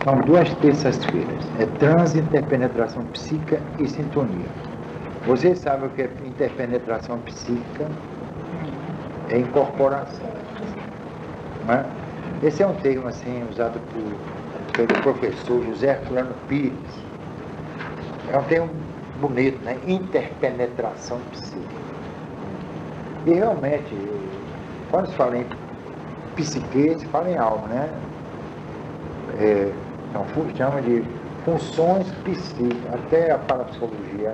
São duas terças-feiras. É transe, interpenetração psíquica e sintonia. Vocês sabem o que é interpenetração psíquica? É incorporação. Não é? Esse é um termo assim, usado pelo professor José Herculano Pires. É um termo bonito, né? Interpenetração psíquica. E realmente, quando se fala em psique, se fala em alma, né? Então, chama de funções psíquicas, até a parapsicologia,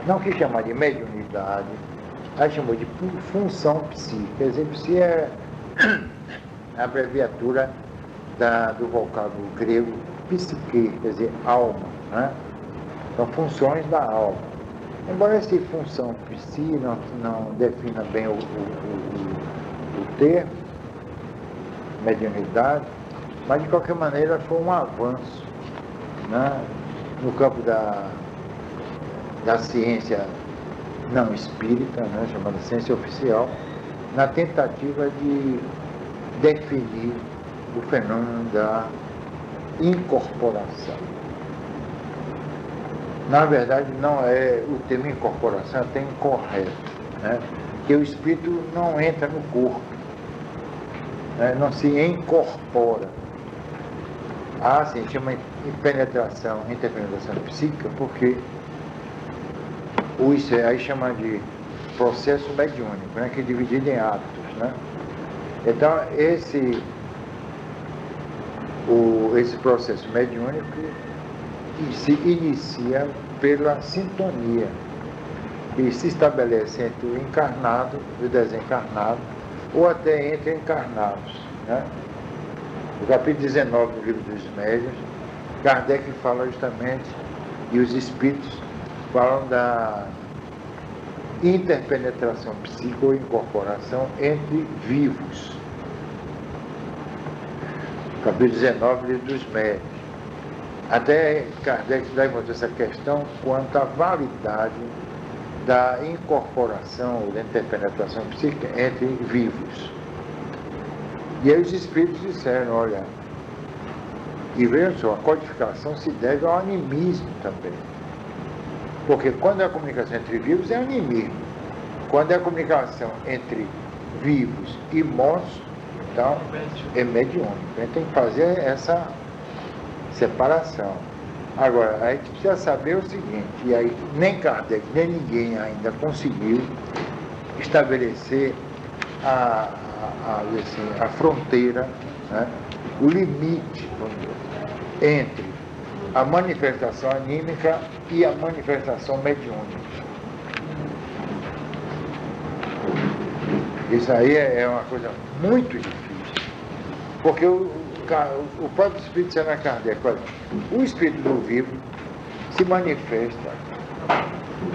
não quis chamar de mediunidade, aí chamou de função psíquica. Quer dizer, psi é a abreviatura do vocábulo grego psique, quer dizer, alma, né? Então, funções da alma. Embora essa função psi não defina bem o termo, mediunidade, mas de qualquer maneira foi um avanço, né, no campo da ciência não espírita, né, chamada ciência oficial, na tentativa de definir o fenômeno da incorporação. Na verdade, não é o termo incorporação, é o termo correto, né, que o espírito não entra no corpo, né, não se incorpora. Sim, chama interpenetração psíquica, porque isso aí chama de processo mediúnico, né, que é dividido em atos, né? Então, esse processo mediúnico se inicia pela sintonia, que se estabelece entre o encarnado e o desencarnado, ou até entre encarnados, né? No capítulo 19 do Livro dos Médiuns, Kardec fala justamente, e os espíritos falam da interpenetração psíquica ou incorporação entre vivos. Capítulo 19 do Livro dos Médiuns. Até Kardec levantou essa questão quanto à validade da incorporação ou da interpenetração psíquica entre vivos. E aí os espíritos disseram, olha, e vejam só, a codificação se deve ao animismo também. Porque quando é a comunicação entre vivos é animismo. Quando é a comunicação entre vivos e mortos, então é mediúnico. A gente tem que fazer essa separação. Agora, a gente precisa saber o seguinte, e aí nem Kardec, nem ninguém ainda conseguiu estabelecer a fronteira, né, o limite entre a manifestação anímica e a manifestação mediúnica. Isso aí é uma coisa muito difícil, porque o próprio Espírito de Allan Kardec, olha, o Espírito do vivo se manifesta,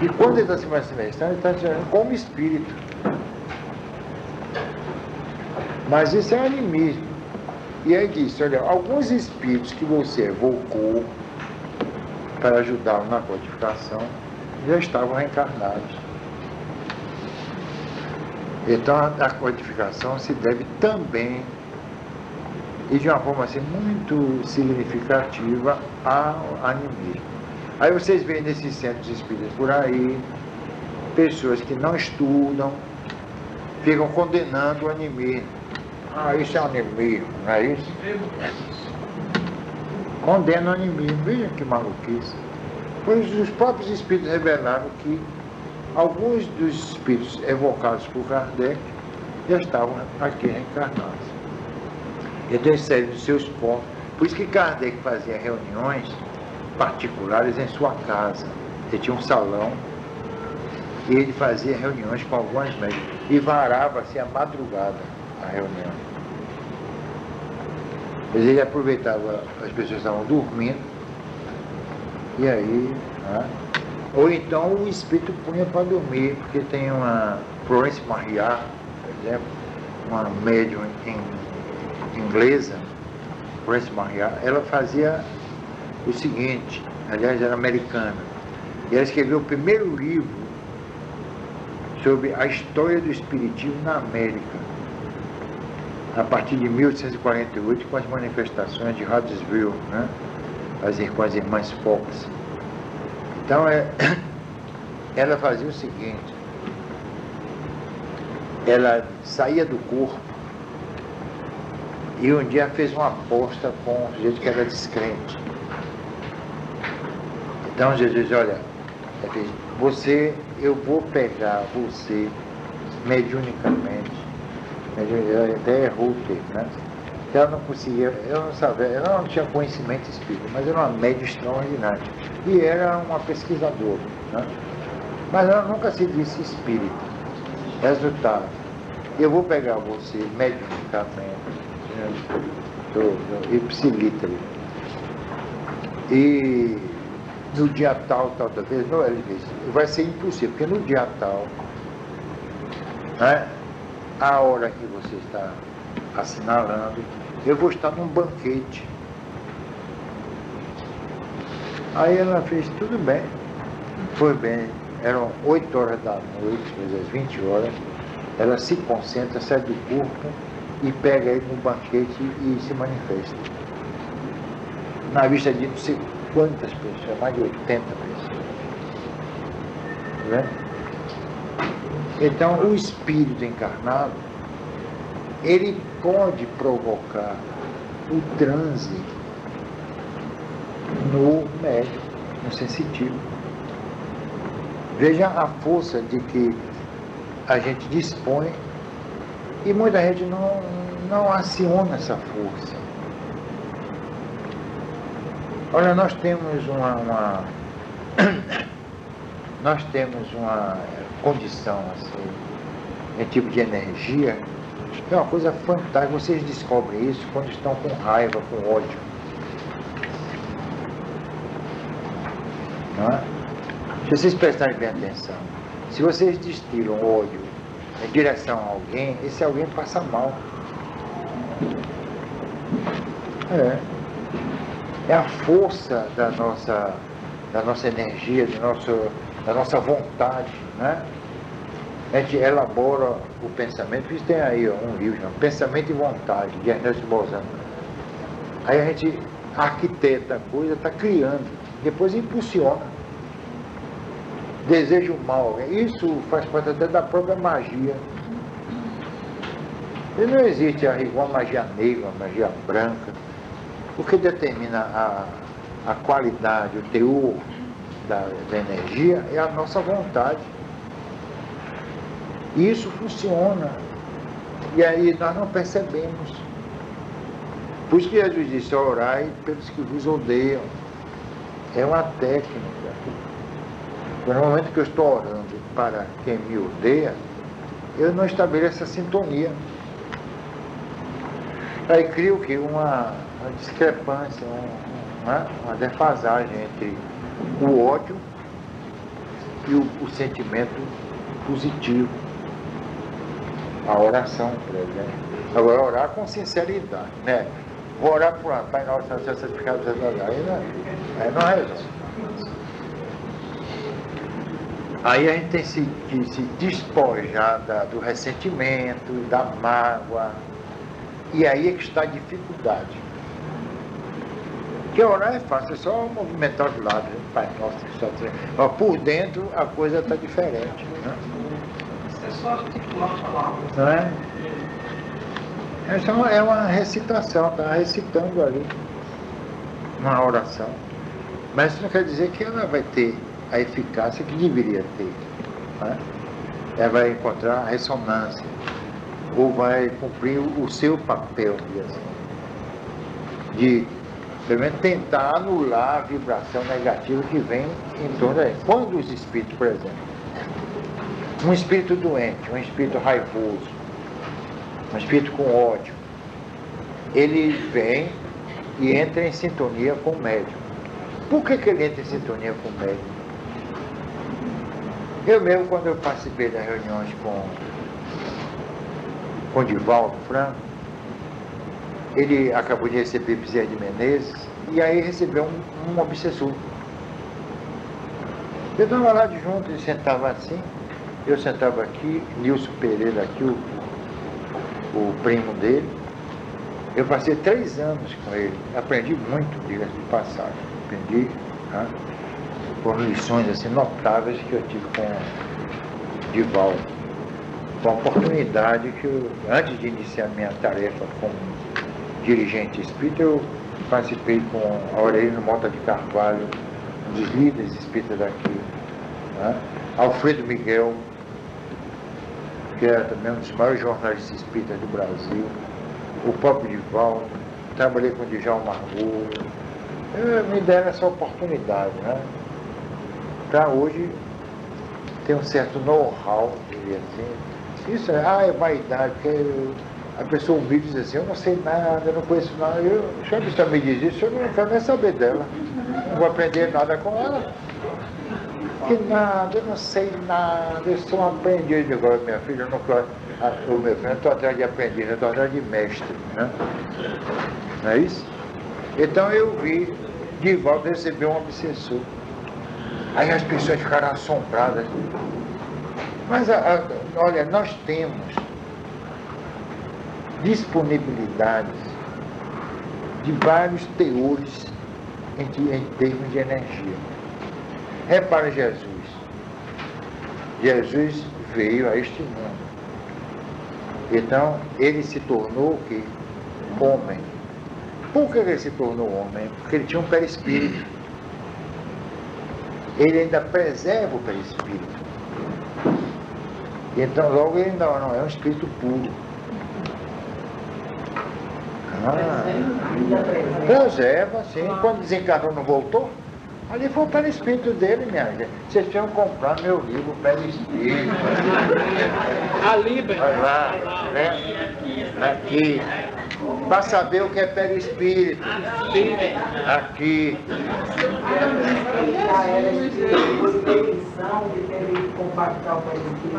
e quando ele está se manifestando, ele está se manifestando como Espírito. Mas isso é animismo. E aí diz, olha, alguns espíritos que você evocou para ajudá-lo na codificação já estavam reencarnados. Então a codificação se deve também, e de uma forma assim, muito significativa, ao animismo. Aí vocês veem nesses centros espíritas por aí, pessoas que não estudam, ficam condenando o animismo. Isso é animismo, não é isso? Condena o animismo, veja que maluquice. Pois os próprios espíritos revelaram que alguns dos espíritos evocados por Kardec já estavam aqui reencarnados. Então eles saíram dos seus pontos. Por isso que Kardec fazia reuniões particulares em sua casa. Ele tinha um salão e ele fazia reuniões com algumas médicos e varava-se a madrugada a reunião. Ele aproveitava, as pessoas estavam dormindo, e aí, né? Ou então o espírito punha para dormir, porque tem uma Florence Mariá, por exemplo, uma médium inglesa, Florence Mariá, ela fazia o seguinte, aliás era americana, e ela escreveu o primeiro livro sobre a história do espiritismo na América, a partir de 1848, com as manifestações de Hadesville, né? com as irmãs Fox. Então, ela fazia o seguinte, ela saía do corpo e um dia fez uma aposta com um sujeito que era descrente. Então Jesus disse, olha, eu vou pegar você mediunicamente, até errou o termo, né? Ela não conseguia, eu não sabia, ela não tinha conhecimento espírita, mas era uma média extraordinária. E era uma pesquisadora, né? Mas ela nunca se disse espírita. Resultado, eu vou pegar você mediunicamente, ipsilítere, e no dia tal da vez, não, ele disse, vai ser impossível, porque no dia tal, né, a hora que você está assinalando, eu vou estar num banquete. Aí ela fez, tudo bem, foi bem, eram 8 horas da noite, às 20 horas, ela se concentra, sai do corpo e pega ele no banquete e se manifesta. Na vista de não sei quantas pessoas, mais de 80 pessoas. Né? Então, o espírito encarnado, ele pode provocar o transe no médium, no sensitivo. Veja a força de que a gente dispõe e muita gente não aciona essa força. Olha, nós temos uma condição assim, um tipo de energia, é uma coisa fantástica. Vocês descobrem isso quando estão com raiva, com ódio. Não é? Se vocês prestarem bem atenção, se vocês destilam ódio em direção a alguém, esse alguém passa mal. É a força da nossa energia, da nossa vontade, né? A gente elabora o pensamento, isso tem aí um livro, Pensamento e Vontade, de Ernesto Bolzano. Aí a gente arquiteta a coisa, está criando, depois impulsiona. Deseja o mal, isso faz parte até da própria magia. E não existe a rigor uma magia negra, uma magia branca. O que determina a qualidade, o teor da energia é a nossa vontade. E isso funciona. E aí nós não percebemos. Por isso que Jesus disse, orai pelos que vos odeiam. É uma técnica. No momento que eu estou orando para quem me odeia, eu não estabeleço essa sintonia. Aí cria o quê? Uma discrepância, uma defasagem entre o ódio e o sentimento positivo. A oração, por exemplo. Agora, orar com sinceridade, né? Vou orar por uma Pai Nosso, Senhor santificado, aí não resolve. Aí a gente tem que se despojar do ressentimento, da mágoa. E aí é que está a dificuldade. Porque orar é fácil, é só movimentar os lábios, Pai Nosso, mas por dentro a coisa está diferente. Né? É só articular palavras. Não é? Essa é uma recitação, está recitando ali uma oração. Mas isso não quer dizer que ela vai ter a eficácia que deveria ter. Né? Ela vai encontrar a ressonância, ou vai cumprir o seu papel, de pelo menos tentar anular a vibração negativa que vem em torno dele. Quando os espíritos, por exemplo, um espírito doente, um espírito raivoso, um espírito com ódio, ele vem e entra em sintonia com o médium. Por que ele entra em sintonia com o médium? Eu mesmo, quando eu participei das reuniões com Divaldo Franco, ele acabou de receber Bezerra de Menezes, e aí recebeu um obsessor. Eu estava lá de junto, ele sentava assim, eu sentava aqui, Nilson Pereira aqui, o primo dele. Eu passei 3 anos com ele, aprendi muito, diga-se de passagem. aprendi, né? Foram lições assim, notáveis que eu tive com o Divaldo. Foi uma oportunidade que eu, antes de iniciar minha tarefa como dirigente espírita, eu participei com Aurelino Mota de Carvalho, um dos líderes espíritas daqui, né? Alfredo Miguel, que era também um dos maiores jornalistas espíritas do Brasil, o próprio Divaldo, trabalhei com o Djalma Margot. Me deram essa oportunidade, né? Para hoje ter um certo know-how, diria assim. Isso é vaidade, porque a pessoa humilde diz assim, eu não sei nada, eu não conheço nada. Se a pessoa me diz isso, eu não quero nem saber dela. Não vou aprender nada com ela. Que nada, eu não sei nada, eu sou um aprendiz. Agora, minha filha, eu não quero. Meu filho, eu estou atrás de aprendiz, eu estou atrás de mestre, né? Não é isso? Então eu vi Divaldo receber um obsessor. Aí as pessoas ficaram assombradas. Mas, olha, nós temos disponibilidades de vários teores em termos de energia. Repara Jesus. Jesus veio a este mundo. Então, ele se tornou o quê? Homem. Por que ele se tornou homem? Porque ele tinha um perispírito. Ele ainda preserva o perispírito. Então, logo, ele não é um espírito puro. Preserva, sim. Quando desencarnou, não voltou? Ali foi o perispírito dele, minha gente. Vocês tinham que comprar meu livro, Perispírito. Ali, bem. Vai lá, né? Aqui. Para saber o que é perispírito. Aqui.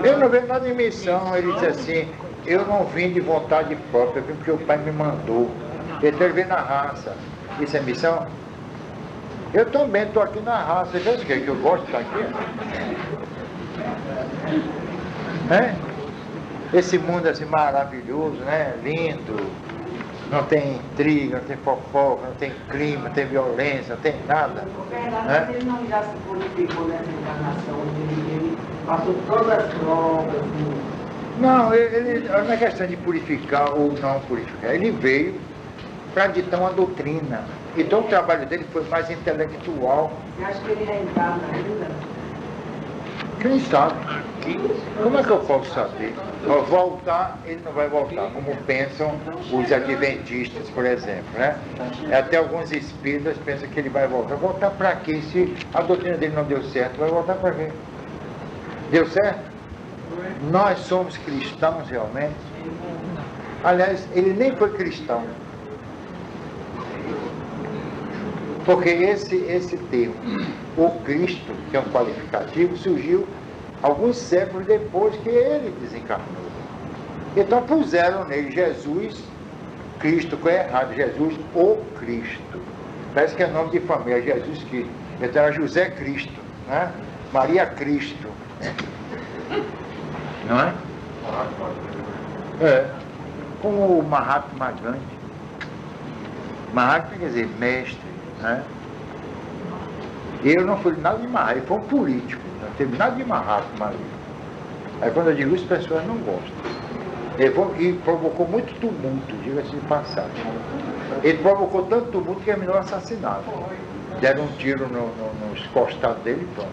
Eu não vejo nada em missão. Ele disse assim, eu não vim de vontade própria, eu vim porque o pai me mandou. Então ele veio na raça. Isso é missão? Eu também estou aqui na raça. Você pensa que eu gosto de estar aqui? Esse mundo assim maravilhoso, né? Lindo. Não tem intriga, não tem fofoca, não tem clima, não tem violência, não tem nada. Verdade, ele não já se purificou nessa encarnação, ele passou todas as provas. Não, não é questão de purificar ou não purificar. Ele veio para ditar uma doutrina. Então o trabalho dele foi mais intelectual. Você acha que ele reencarna ainda? Quem sabe? Como é que eu posso saber? Voltar, ele não vai voltar, como pensam os adventistas, por exemplo, né? Até alguns espíritas pensam que ele vai voltar. Voltar para quê? Se a doutrina dele não deu certo, vai voltar para quê? Deu certo? Nós somos cristãos realmente? Aliás, ele nem foi cristão. Porque esse termo, o Cristo, que é um qualificativo, surgiu alguns séculos depois que ele desencarnou. Então puseram nele Jesus, Cristo, que é errado, Jesus, o Cristo. Parece que é nome de família, Jesus Cristo. Então era José Cristo, né? Maria Cristo. Não é? Como o Mahatma Gandhi. Mahatma quer dizer mestre. Né? Eu não fui nada de Mahatma, ele foi um político, não teve nada de Mahatma ali. Aí quando eu digo isso, as pessoas não gostam. E provocou muito tumulto, diga-se de passagem. Ele provocou tanto tumulto que terminou assassinado. Deram um tiro nos costados dele e pronto.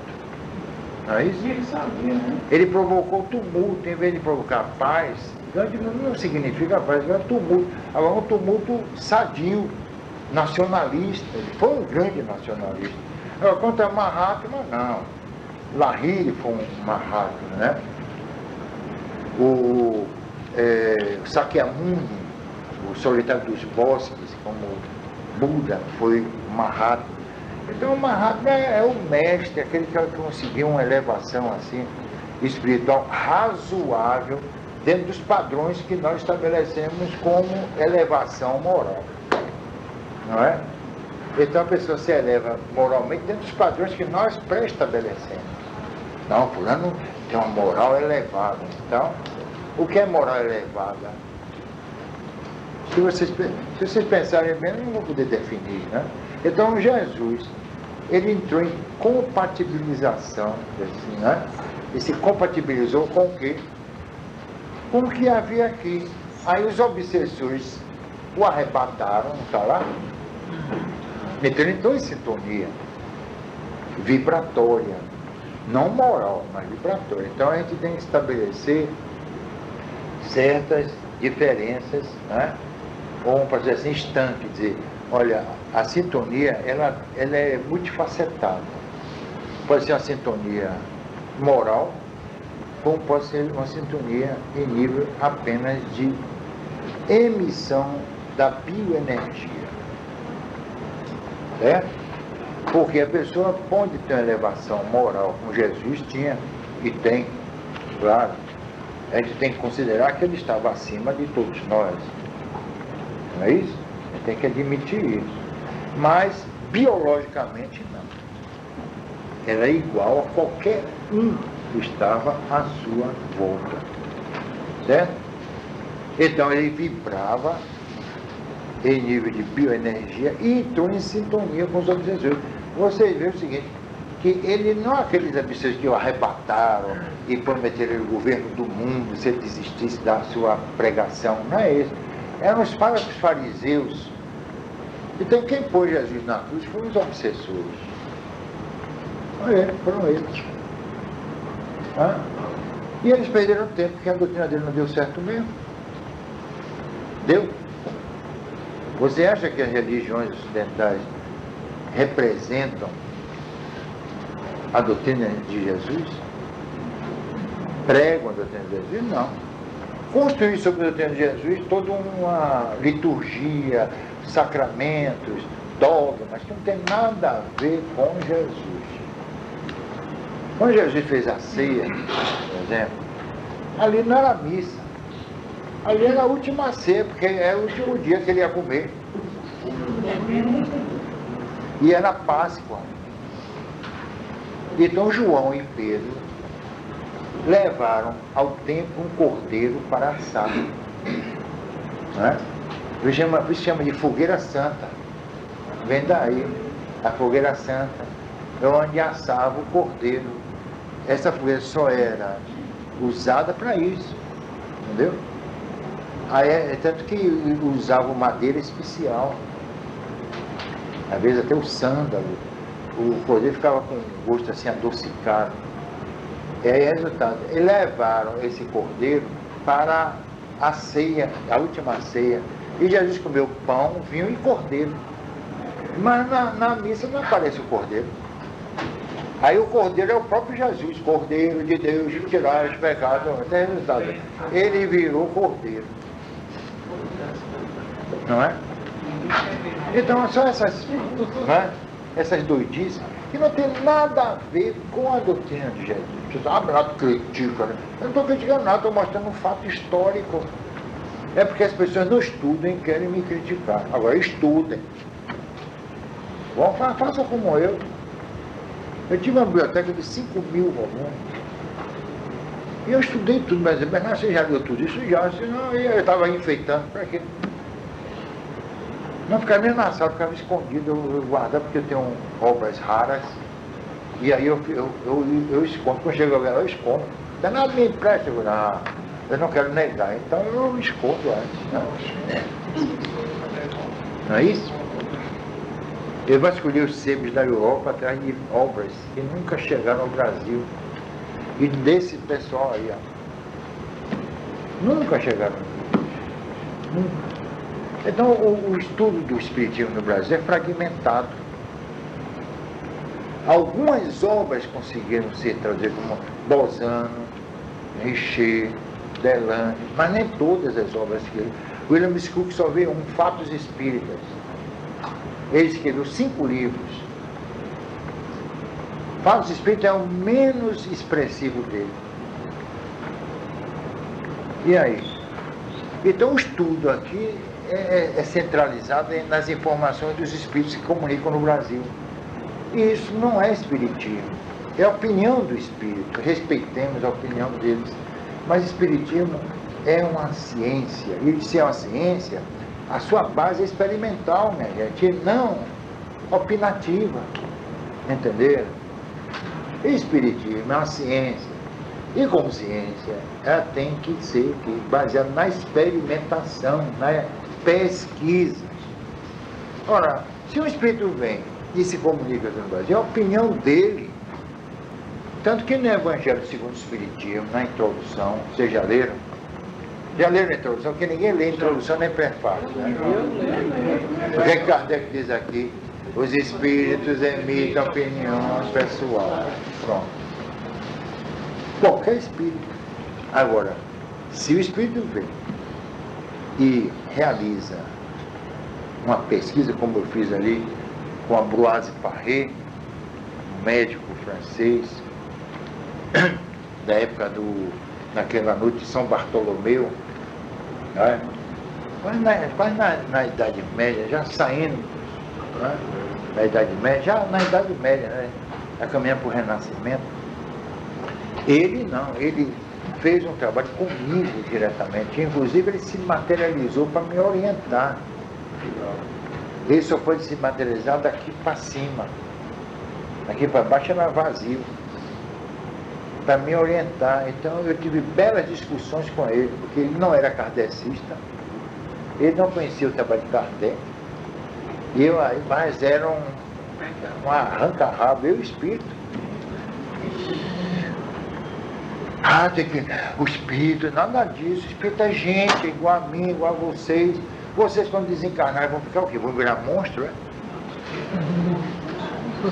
Não é isso? Ele provocou tumulto, em vez de provocar paz. Gandhi não significa paz, é tumulto. Agora um tumulto sadio, nacionalista. Ele foi um grande nacionalista. Agora, quanto a Mahatma, não. Lahiri foi um Mahatma, né? O Sakyamuni, o solitário dos bosques, como Buda, foi Mahatma. Então, o Mahatma é o mestre, aquele que conseguiu uma elevação assim, espiritual razoável, dentro dos padrões que nós estabelecemos como elevação moral. Não é? Então a pessoa se eleva moralmente dentro dos padrões que nós pré-estabelecemos. Não, fulano tem uma moral elevada. Então, o que é moral elevada? Se vocês pensarem bem, eu não vou poder definir, né? Então Jesus ele entrou em compatibilização, assim, né? E se compatibilizou com o quê? Com o que havia aqui. Aí os obsessores o arrebataram, não está lá? Então ele entrou em sintonia vibratória, não moral, mas vibratória. Então a gente tem que estabelecer certas diferenças, né? Ou, para dizer assim, estanque, dizer, olha, a sintonia, ela é multifacetada. Pode ser uma sintonia moral, como pode ser uma sintonia em nível apenas de emissão da bioenergia. Certo? Porque a pessoa pode ter uma elevação moral, como Jesus tinha e tem, claro. A gente tem que considerar que ele estava acima de todos nós. Não é isso? A gente tem que admitir isso. Mas, biologicamente, não. Era igual a qualquer um que estava à sua volta. Certo? Então, ele vibrava em nível de bioenergia e entrou em sintonia com os obsessores. Você vê o seguinte, que ele não é aqueles obsessores que o arrebataram e prometeram o governo do mundo se ele desistisse da sua pregação. Não é isso. Eram os próprios fariseus. Então quem pôs Jesus na cruz foram os obsessores. Foram eles. E eles perderam tempo, porque a doutrina dele não deu certo mesmo. Deu? Você acha que as religiões ocidentais representam a doutrina de Jesus? Pregam a doutrina de Jesus? Não. Construir sobre a doutrina de Jesus toda uma liturgia, sacramentos, dogmas, que não tem nada a ver com Jesus. Quando Jesus fez a ceia, por exemplo, ali não era missa. Ali era a última ceia, porque era o último dia que ele ia comer. E era Páscoa. Então João e Pedro levaram ao templo um cordeiro para assar. Isso chama de fogueira santa. Vem daí, a fogueira santa, é onde assava o cordeiro. Essa fogueira só era usada para isso, entendeu? Aí, tanto que usavam madeira especial, às vezes até o sândalo, o cordeiro ficava com gosto assim adocicado. E aí, resultado, eles levaram esse cordeiro para a ceia, a última ceia, e Jesus comeu pão, vinho e cordeiro. Mas na missa não aparece o cordeiro. Aí o cordeiro é o próprio Jesus, cordeiro de Deus, que tirar os pecados. Até resultado, ele virou cordeiro. Não é? Então são essas, não é? Essas doidices que não tem nada a ver com a doutrina de Jesus. Você sabe, nada critica, né? Eu não estou criticando nada, estou mostrando um fato histórico. É porque as pessoas não estudam e querem me criticar. Agora estudem. Bom, faça como eu. Eu tive uma biblioteca de 5.000 volumes. E eu estudei tudo, mas você já leu tudo isso? Já, senão eu estava enfeitando, para quê? Não ficava nem na sala, ficava escondido, eu guardava, porque eu tenho obras raras. E aí eu escondo, quando chega alguém, eu escondo. Não nada me empresta, eu não quero negar, então eu escondo antes. Não é isso? Ele vai escolher os sebos da Europa atrás de obras que nunca chegaram ao Brasil. E desse pessoal aí, nunca chegaram. Nunca. Então, o estudo do Espiritismo no Brasil é fragmentado. Algumas obras conseguiram ser traduzidas como Bozano, Richer, Delane, mas nem todas as obras que ele... William Cook só vê Fatos Espíritas. Ele escreveu 5 livros. Fatos Espíritas é o menos expressivo dele. E aí? Então o estudo aqui é centralizado nas informações dos espíritos que comunicam no Brasil. E isso não é espiritismo. É a opinião do espírito. Respeitemos a opinião deles. Mas espiritismo é uma ciência. E se é uma ciência, a sua base é experimental, minha gente, e não opinativa. Entenderam? Espiritismo é uma ciência. E como ciência, ela tem que ser baseada na experimentação, na pesquisa. Ora, se um espírito vem e se comunica com o Brasil, é a opinião dele. Tanto que no Evangelho segundo o Espiritismo, na introdução, vocês já leram? Já leram a introdução? Porque ninguém lê a introdução nem prefácio, né? O que Kardec diz aqui? Os espíritos emitem opiniões pessoais. Pronto. Qualquer espírito. Agora, se o espírito vem e realiza uma pesquisa, como eu fiz ali, com a Ambroise Paré, um médico francês, da época naquela noite de São Bartolomeu, né? quase na Idade Média, já saindo, né? Da Idade Média, já na Idade Média, né? Já caminhando para o Renascimento. Ele fez um trabalho comigo diretamente, inclusive ele se materializou para me orientar. Ele só pode se materializar daqui para cima, daqui para baixo era vazio, para me orientar. Então eu tive belas discussões com ele, porque ele não era kardecista, ele não conhecia o trabalho de Kardec, mas era um arranca-rabo, eu espírito. Tem que o espírito, nada disso, o espírito é gente, igual a mim, igual a vocês. Vocês quando desencarnarem vão ficar o quê? Vão virar monstro, é?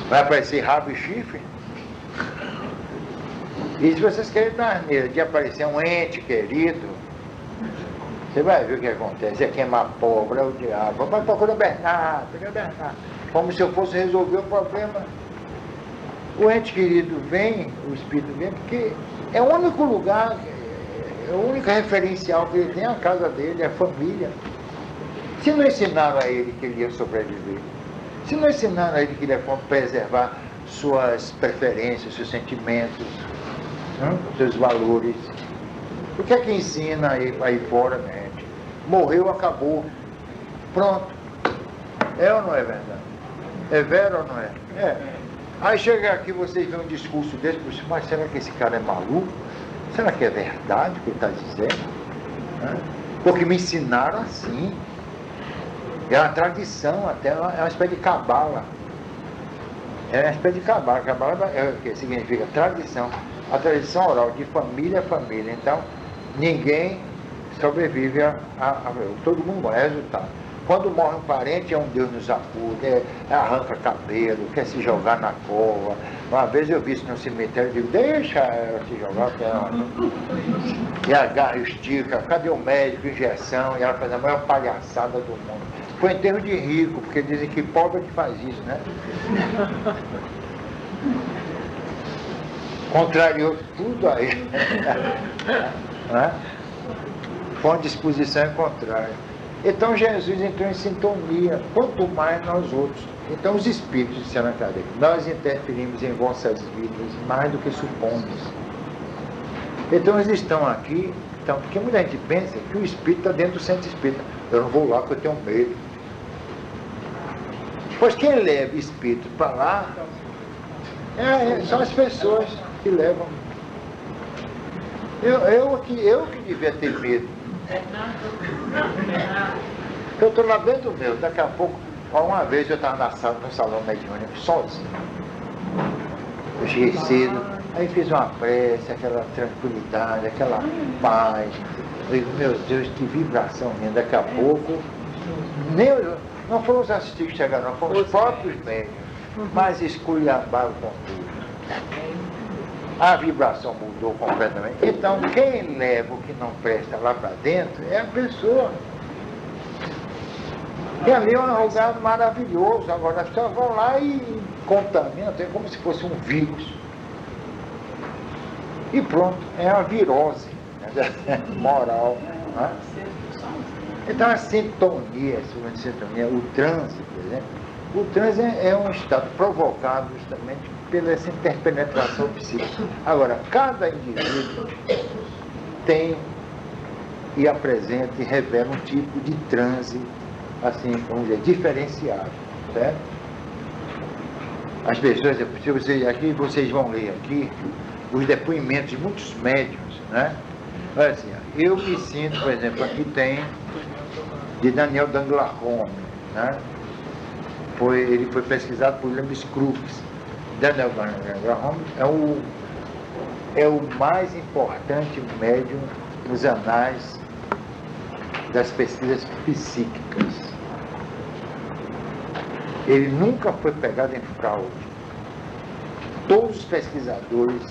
Vai aparecer rabo e chifre? E se vocês querem dar asneira de aparecer um ente querido, você vai ver o que acontece, é queimar pobre, é o diabo. Vai procurar Bernardo, como se eu fosse resolver o problema. O ente querido vem, o espírito vem, porque é o único lugar, é o único referencial que ele tem, a casa dele, a família. Se não ensinaram a ele que ele ia sobreviver, se não ensinaram a ele que ele ia preservar suas preferências, seus sentimentos, seus valores, o que é que ensina aí fora, gente? Morreu, acabou, pronto. É ou não é verdade? É vero ou não é? É. Aí chega aqui, vocês veem um discurso desse, mas será que esse cara é maluco? Será que é verdade o que ele está dizendo? Porque me ensinaram assim. É uma tradição, até é uma espécie de cabala. É uma espécie de cabala. Cabala é o que significa tradição. A tradição oral de família a família. Então, ninguém sobrevive todo mundo morre, é resultado. Quando morre um parente, é um Deus nos acuda, arranca cabelo, quer se jogar na cova. Uma vez eu vi isso no cemitério, eu digo, deixa ela se jogar, e agarra, estica, cadê o médico, injeção, e ela faz a maior palhaçada do mundo. Foi enterro de rico, porque dizem que pobre é que faz isso, né? Contrariou tudo aí. Foi uma disposição contrária. Então Jesus entrou em sintonia, quanto mais nós outros. Então os espíritos disseram a Kardec, nós interferimos em vossas vidas mais do que supomos. Então eles estão aqui, porque muita gente pensa que o espírito está dentro do centro espírita. Eu não vou lá porque eu tenho medo. Pois quem leva espírito para lá são as pessoas que levam. Eu que devia ter medo. Eu estou lá dentro do meu, daqui a pouco, uma vez eu estava no salão mediúnico, sozinho. Eu cheguei cedo, aí fiz uma prece, aquela tranquilidade, aquela paz. Eu digo, meu Deus, que vibração minha, daqui a pouco. Não foram os assistentes que chegaram, não, foram os próprios médios, mas esculhambaram com tudo. A vibração mudou completamente. Então, quem leva o que não presta lá para dentro é a pessoa. E ali é um lugar maravilhoso. Agora, as pessoas vão lá e contaminam, é como se fosse um vírus. E pronto, é uma virose, né? Moral. Né? Então, a sintonia, o transe, por exemplo, o transe é um estado provocado justamente pela essa interpenetração psíquica. Agora, cada indivíduo tem e apresenta e revela um tipo de transe, assim, vamos dizer, diferenciado, certo? as pessoas, se vocês, aqui vocês vão ler aqui os depoimentos de muitos médiuns, né? Olha assim, eu me sinto, por exemplo, aqui tem de Daniel Danglars-Romme, né? Ele foi pesquisado por William Crookes. Daniel Danglars-Romme é o mais importante médium nos anais das pesquisas psíquicas. Ele nunca foi pegado em fraude. Todos os pesquisadores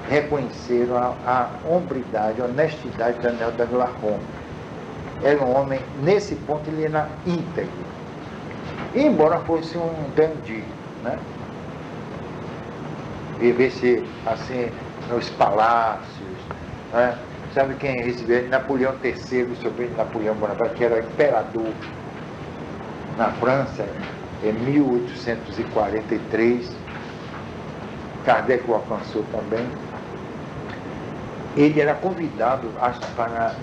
reconheceram a hombridade, a honestidade de Daniel Danglars-Romme. Era um homem, nesse ponto, ele era íntegro. Embora fosse um dandy, né? Vivesse assim nos palácios, né? Sabe quem recebeu? Napoleão III, sobrinho de Napoleão Bonaparte, que era imperador na França, em 1843. Kardec o alcançou também. Ele era convidado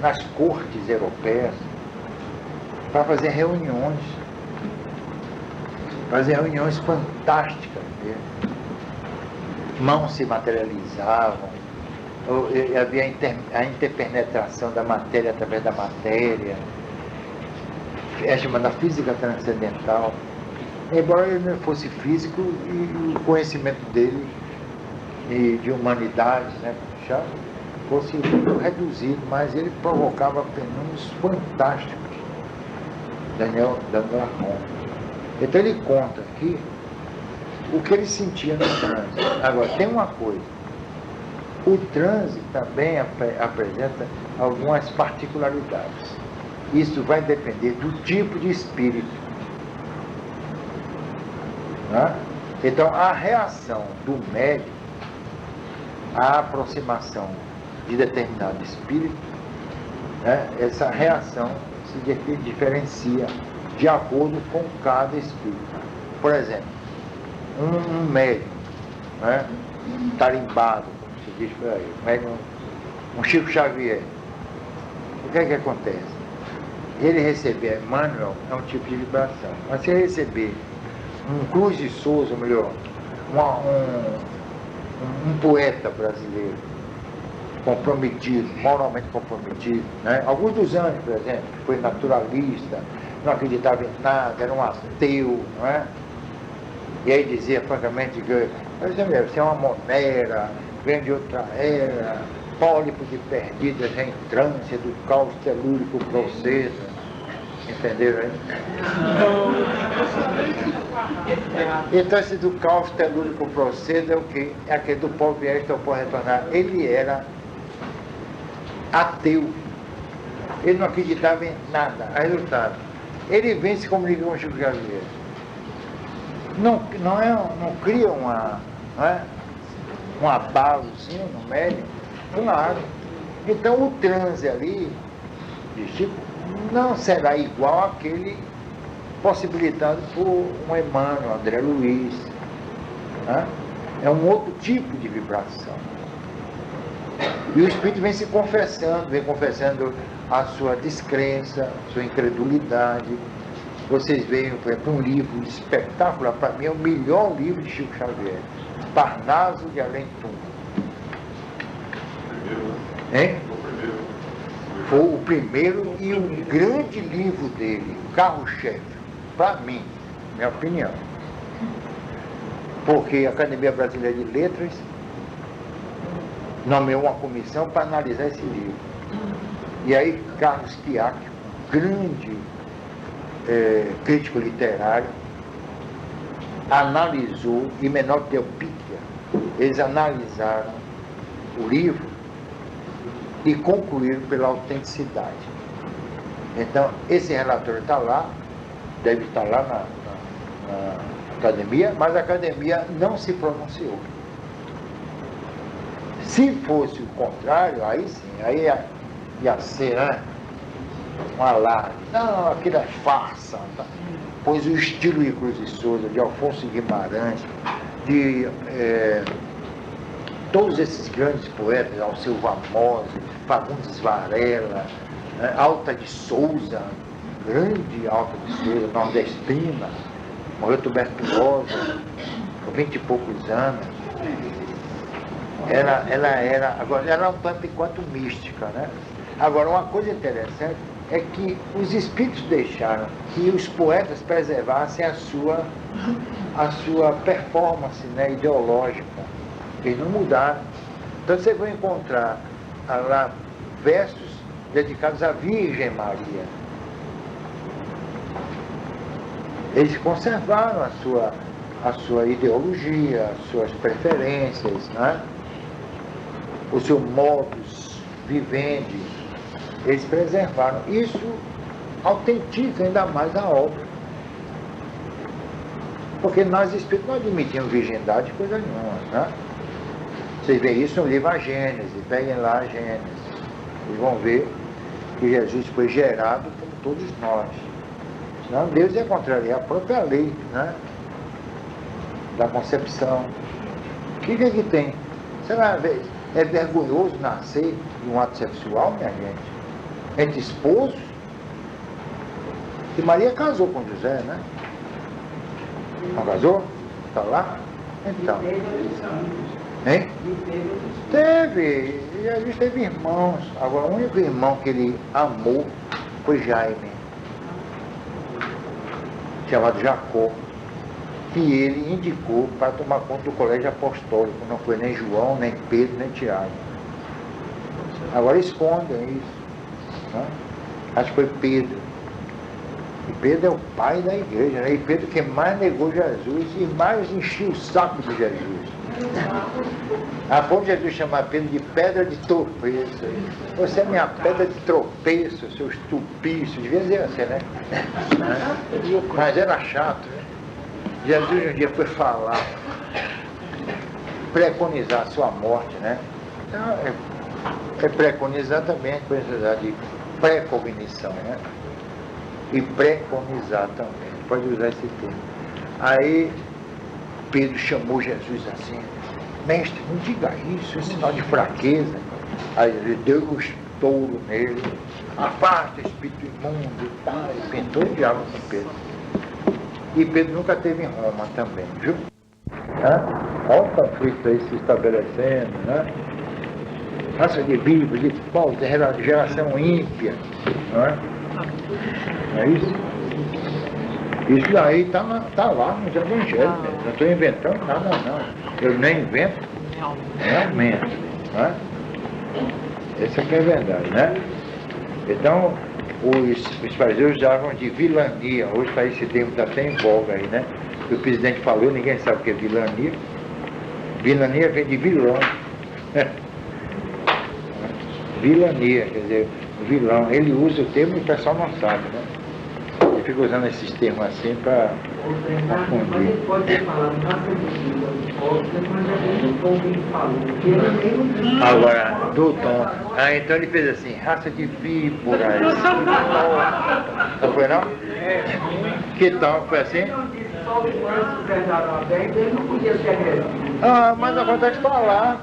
nas cortes europeias para fazer reuniões fantásticas mesmo. Mãos se materializavam, havia a interpenetração da matéria através da matéria, é chamada física transcendental. Embora ele não fosse físico, e o conhecimento dele e de humanidades, né, já fosse reduzido, mas ele provocava fenômenos fantásticos. Daniel Danglars-Romme. Então ele conta aqui o que ele sentia no transe. Agora, tem uma coisa, o transe também apresenta algumas particularidades. Isso vai depender do tipo de espírito, né? Então, a reação do médium à aproximação de determinado espírito, né? Essa reação se diferencia de acordo com cada espírito. Por exemplo, um médium, né, tarimbado, como se diz por aí, um Chico Xavier, o que é que acontece? Ele receber Emmanuel é um tipo de vibração, mas se ele receber um Cruz de Souza, ou melhor, um poeta brasileiro comprometido, moralmente comprometido, né? Augusto dos Anjos, por exemplo, foi naturalista, não acreditava em nada, era um ateu, não é? E aí dizia francamente que você é uma monera, vem de outra era, pólipo de perdidas em trânsito do caos telúrico proceda. Entenderam aí? Então esse do caos telúrico proceda é o quê? É aquele do pó vier, então pode retornar. Ele era ateu. Ele não acreditava em nada. Aí, resultado, ele vem se comunicar com o Chico Xavier. Não cria um abalozinho no médium? Claro. Então o transe ali de Chico não será igual àquele possibilitado por um Emmanuel, André Luiz, né? É um outro tipo de vibração. E o Espírito vem confessando a sua descrença, a sua incredulidade. Vocês veem, por exemplo, um livro espetacular, para mim é o melhor livro de Chico Xavier, Parnaso de Além Túmulo. Hein? Foi o primeiro e um grande livro dele, carro-chefe, para mim, minha opinião. Porque a Academia Brasileira de Letras nomeou uma comissão para analisar esse livro. E aí Carlos Piac, grande crítico literário, analisou, e Menor Teopíquia, eles analisaram o livro e concluíram pela autenticidade. Então, esse relatório está lá, deve estar lá na academia, mas a academia não se pronunciou. Se fosse o contrário, aí sim, aí ia ser, né, um alarde. Não, aquilo é farsa. Tá? Pois o estilo de Cruz de Souza, de Alfonso Guimarães, de todos esses grandes poetas, Alceu Vamosi, Fagundes Varela, Alta de Souza, grande Alta de Souza, nordestina, morreu tuberculosa, 20 e poucos anos. Agora, ela é um tanto quanto mística, né? Agora, uma coisa interessante é que os espíritos deixaram que os poetas preservassem a sua performance, né, ideológica. Eles não mudaram. Então você vai encontrar lá versos dedicados à Virgem Maria. Eles conservaram a sua ideologia, as suas preferências, né? O seu modus vivendi. Eles preservaram. Isso autentiza ainda mais a obra. Porque nós espíritos não admitimos virgindade de coisa nenhuma, né? Vocês veem isso no livro A Gênese, peguem lá a Gênese. Vocês vão ver que Jesus foi gerado como todos nós. Senão Deus ia contrariar a própria lei, né? Da concepção. O que é que tem? Será é vergonhoso nascer de um ato sexual, minha gente? Entre esposos? E Maria casou com José, né? Não casou? Está lá? Então. Hein? Teve. E Jesus teve irmãos. Agora, o único irmão que ele amou foi Jaime, chamado Jacó, que ele indicou para tomar conta do colégio apostólico. Não foi nem João, nem Pedro, nem Tiago. Agora escondem isso, né? Acho que foi Pedro. E Pedro é o pai da igreja, né? E Pedro que mais negou Jesus e mais encheu o saco de Jesus. A ponto de Jesus chamar Pedro de pedra de tropeço. Você é minha pedra de tropeço, seu estupício. Devia dizer assim, né? Mas era chato, né? Jesus um dia foi falar, preconizar a sua morte, né? Então, é preconizar também a coisa de pré-cognição, né? E preconizar também, pode usar esse termo. Aí Pedro chamou Jesus assim: mestre, não diga isso, é sinal de fraqueza. Aí ele deu um estouro nele: afasta, espírito imundo, tá? E pintou o diabo com Pedro. E Pedro nunca teve em Roma também, viu? Olha o conflito aí se estabelecendo, né? Raça de vivos, de falsa, geração ímpia, não é? Não é isso? Isso daí está lá nos evangelhos, não estou inventando nada não. Eu nem invento, realmente. Né? Essa que é a verdade, né? Então, os fariseus usavam de vilania. Hoje está esse termo está até em voga aí, né? O presidente falou, ninguém sabe o que é vilania. Vilania vem de vilão. Vilania, quer dizer, vilão. Ele usa o termo e o pessoal não sabe, né? Ele fica usando esses termos assim para confundir. Agora, do tom. Então ele fez assim: raça de víboras. Não foi não? Que tom? Foi assim? Mas acontece falar.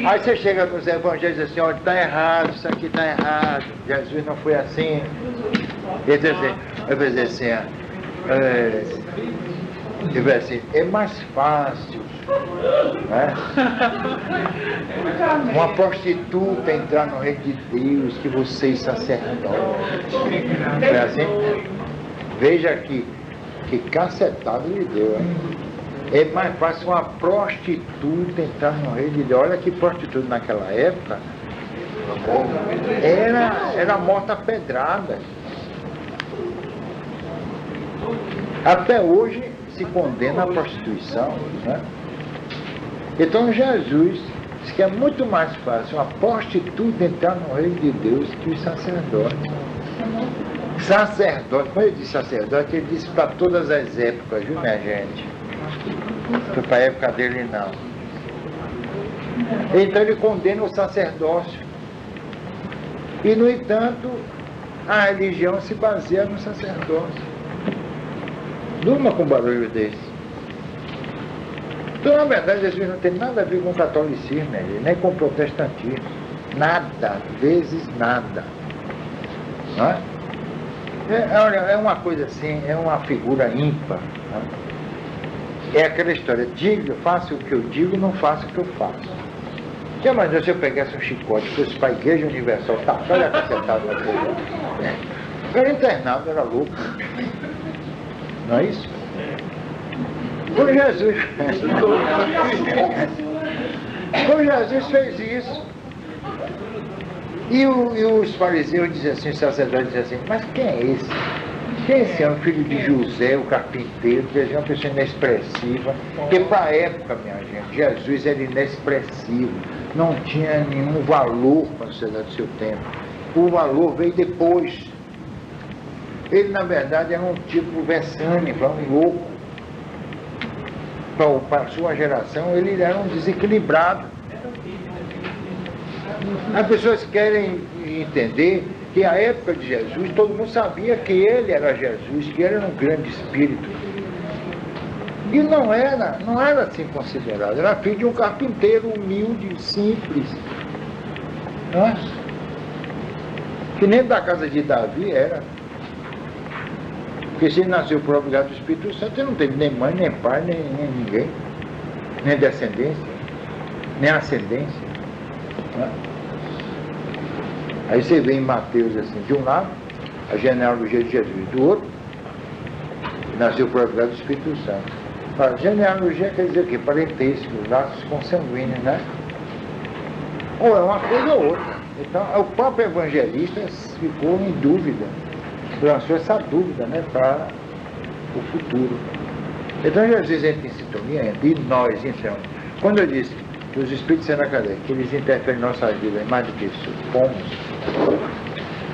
Aí você chega nos evangelhos e diz assim: olha, está errado, isso aqui está errado. Jesus não foi assim. Ele diz assim, eu vou dizer assim, ele vai assim: é mais fácil, né? Uma prostituta entrar no reino de Deus que vocês sacerdotes. É assim? Veja aqui, que cacetada lhe deu, hein? É mais fácil uma prostituta entrar no reino de Deus. Olha que prostituta naquela época era morta a pedrada. Até hoje se condena a prostituição, né? Então Jesus diz que é muito mais fácil uma prostituta entrar no reino de Deus que os sacerdotes. Sacerdote, quando ele diz sacerdote, ele disse para todas as épocas, viu, minha gente? Foi para a época dele não. Então ele condena o sacerdócio. E no entanto, a religião se baseia no sacerdócio. Durma com um barulho desse. Então, na verdade, Jesus não tem nada a ver com o catolicismo, nem com o protestantismo. Nada, vezes nada. Não é? Olha, é uma coisa assim, é uma figura ímpar. Né? É aquela história, diga, faça o que eu digo, não faça o que eu faço. Já imaginou se eu pegasse um chicote, fosse para a Igreja Universal, tacar a cacetada na boca? O cara internado era louco. Não é isso? Como Jesus. Como Jesus fez isso. E os fariseus diziam assim, os sacerdotes diziam assim, mas quem é esse? Quem é esse? É o filho de José, o carpinteiro, é uma pessoa inexpressiva. Porque para a época, minha gente, Jesus era inexpressivo, não tinha nenhum valor para a sociedade do seu tempo. O valor veio depois. Ele, na verdade, era um tipo vessânico, um louco. Para a sua geração, ele era um desequilibrado. As pessoas querem entender que a época de Jesus, todo mundo sabia que ele era Jesus, que ele era um grande espírito. E não era assim considerado. Era filho de um carpinteiro humilde, simples. Não é? Que nem da casa de Davi era. Porque se ele nasceu por obrigado do Espírito Santo, ele não teve nem mãe, nem pai, nem ninguém. Nem descendência, nem ascendência. Não é? Aí você vê em Mateus assim, de um lado, a genealogia de Jesus, do outro, nasceu por obrigado do Espírito Santo. A genealogia quer dizer o quê? Parentesco, laços consanguíneos, né? Ou é uma coisa ou outra. Então, o próprio evangelista ficou em dúvida, lançou essa dúvida, né, para o futuro. Então, Jesus entra em sintonia, e nós, então, quando eu disse que os espíritos são na cadeia, que eles interferem em nossa vida mais do que supomos,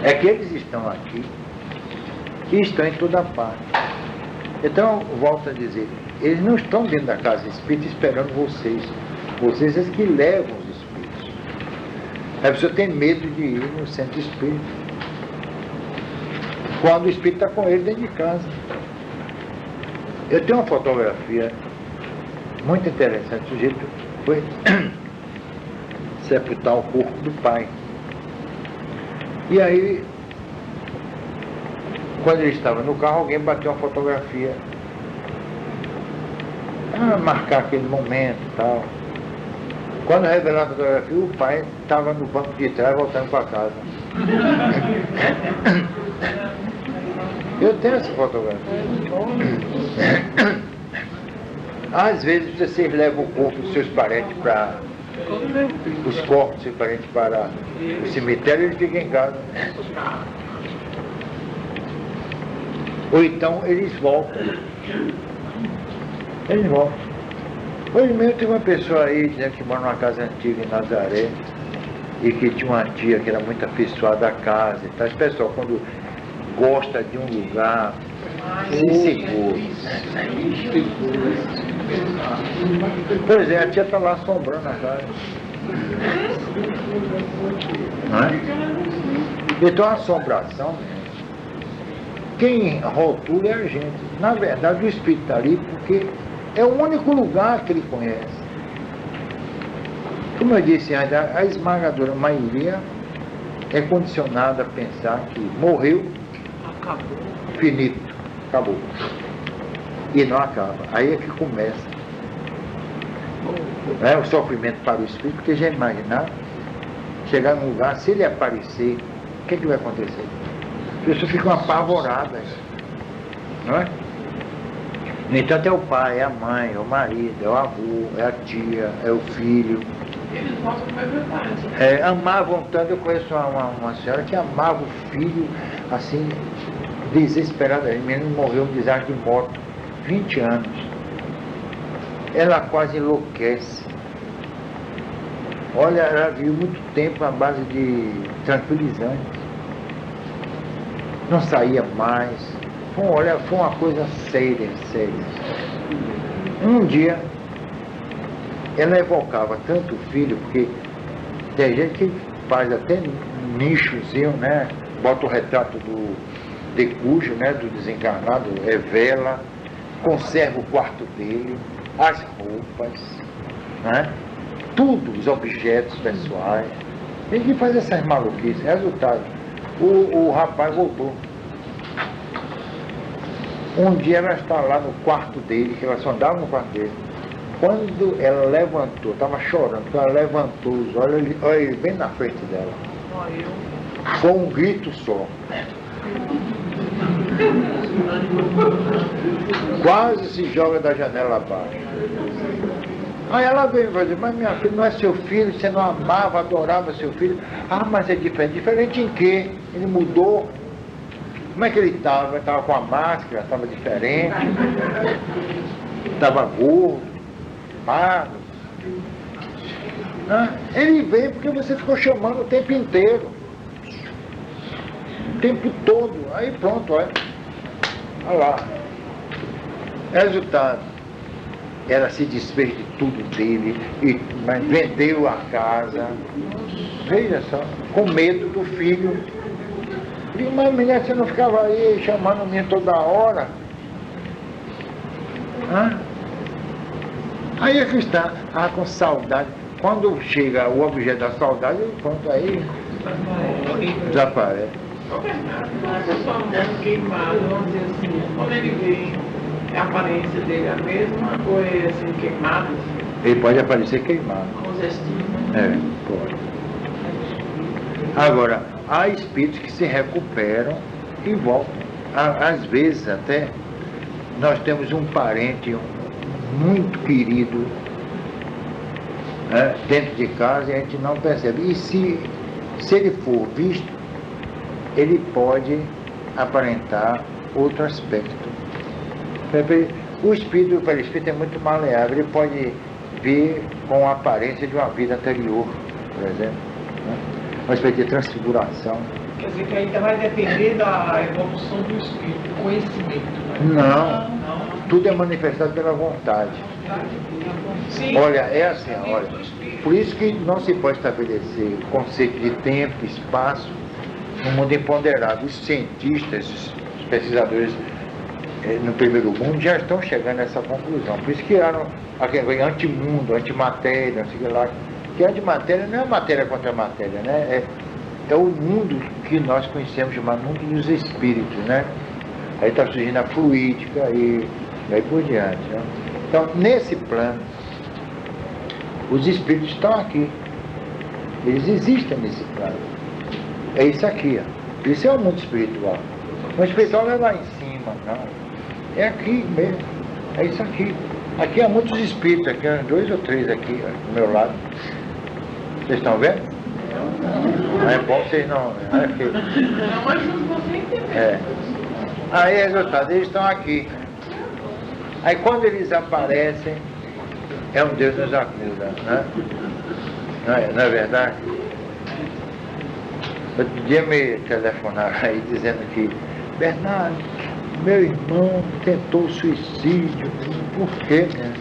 é que eles estão aqui e estão em toda parte. Então, volto a dizer, eles não estão dentro da casa espírita esperando vocês. Vocês é que levam os espíritos. A pessoa tem medo de ir no centro espírita, quando o espírito está com ele dentro de casa. Eu tenho uma fotografia muito interessante. O sujeito foi sepultar o corpo do pai. E aí, quando ele estava no carro, alguém bateu uma fotografia para marcar aquele momento e tal. Quando revelaram a fotografia, o pai estava no banco de trás voltando para casa. Eu tenho essa fotografia. Às vezes vocês levam o corpo dos seus parentes para... os corpos dos seus parentes para o cemitério e eles ficam em casa. Ou então eles voltam. Eles voltam. Hoje mesmo tem uma pessoa aí, né, que mora numa casa antiga em Nazaré e que tinha uma tia que era muito afeiçoada da casa e tal. Esse pessoal, quando gosta de um lugar, se segura. Pois é, a tia está lá assombrando a casa. Não é? Então a assombração, quem rotula é a gente. Na verdade, o espírito está ali porque é o único lugar que ele conhece. Como eu disse antes, a esmagadora maioria é condicionada a pensar que morreu, acabou, finito, acabou. E não acaba. Aí é que começa o sofrimento para o espírito, porque já imaginar chegar num lugar, se ele aparecer, o que é que vai acontecer? As pessoas ficam apavoradas, não é? No entanto, é o pai, é a mãe, é o marido, é o avô, é a tia, é o filho. Eles mostram com a verdade. Amavam tanto. Eu conheço uma senhora que amava o filho, assim, desesperadamente. O menino morreu em desastre de moto, 20 anos. Ela quase enlouquece. Olha, ela viu muito tempo à base de tranquilizantes. Não saía mais. Olha, foi uma coisa séria, séria. Um dia, ela evocava tanto o filho, porque tem gente que faz até nichozinho, né? Bota o retrato do decujo, né? Do desencarnado, revela, conserva o quarto dele, as roupas, né? Tudo, os objetos pessoais. Tem que fazer essas maluquices. Resultado, o rapaz voltou. Um dia ela está lá no quarto dele, que ela só andava no quarto dele. Quando ela levantou, estava chorando, quando ela levantou os olhos, olha ele bem na frente dela. Foi um grito só. Quase se joga da janela abaixo. Aí ela veio e falou, mas minha filha, não é seu filho, você não amava, adorava seu filho. Ah, mas é diferente. Diferente em quê? Ele mudou. Como é que ele estava? Ele estava com a máscara, estava diferente. Estava gordo, magro. Ah, ele veio porque você ficou chamando o tempo inteiro. O tempo todo. Aí pronto, olha. Olha lá. Resultado. Ela se desfez de tudo dele, mas vendeu a casa. Veja só, com medo do filho. E, mas menina, você não ficava aí chamando o menino toda hora? Hã? Aí é que está, com saudade. Quando chega o objeto da saudade, pronto, aí desaparece. A pessoa morre queimada, vamos dizer assim, quando ele vem, a aparência dele é a mesma ou é assim, queimado? Ele pode aparecer queimado. Com os estigmas? É, pode. Agora, há espíritos que se recuperam e voltam. Às vezes até, nós temos um parente muito querido dentro de casa e a gente não percebe. E se ele for visto, ele pode aparentar outro aspecto. O espírito, para o espírito é muito maleável, ele pode vir com a aparência de uma vida anterior, por exemplo, né? Uma espécie de transfiguração. Quer dizer que ainda vai depender da evolução do espírito, do conhecimento. Né? Não, tudo é manifestado pela vontade. Sim. Olha, é assim, olha, por isso que não se pode estabelecer o conceito de tempo, espaço, no mundo imponderável. Os cientistas, os pesquisadores no primeiro mundo já estão chegando a essa conclusão. Por isso que criaram aquele antimundo, antimatéria, não sei o que lá. Que a antimatéria não é matéria contra a matéria, né? É o mundo que nós conhecemos chamado mundo dos espíritos, né? Aí está surgindo a fluídica e aí por diante, né? Então, nesse plano, os espíritos estão aqui. Eles existem nesse plano. É isso aqui, ó. Isso é o mundo espiritual. O espiritual não é lá em cima, não. É aqui mesmo. É isso aqui. Aqui há muitos espíritos, aqui há 2 ou 3 aqui, ó, do meu lado. Vocês estão vendo? Não é bom vocês não. É feio. Não, mas você entendeu. É. Aí, resultado, eles estão aqui. Aí quando eles aparecem, é um Deus nos acuda, né? Não é verdade? Outro dia me telefonaram aí dizendo que Bernardo, meu irmão tentou suicídio. Por quê, né?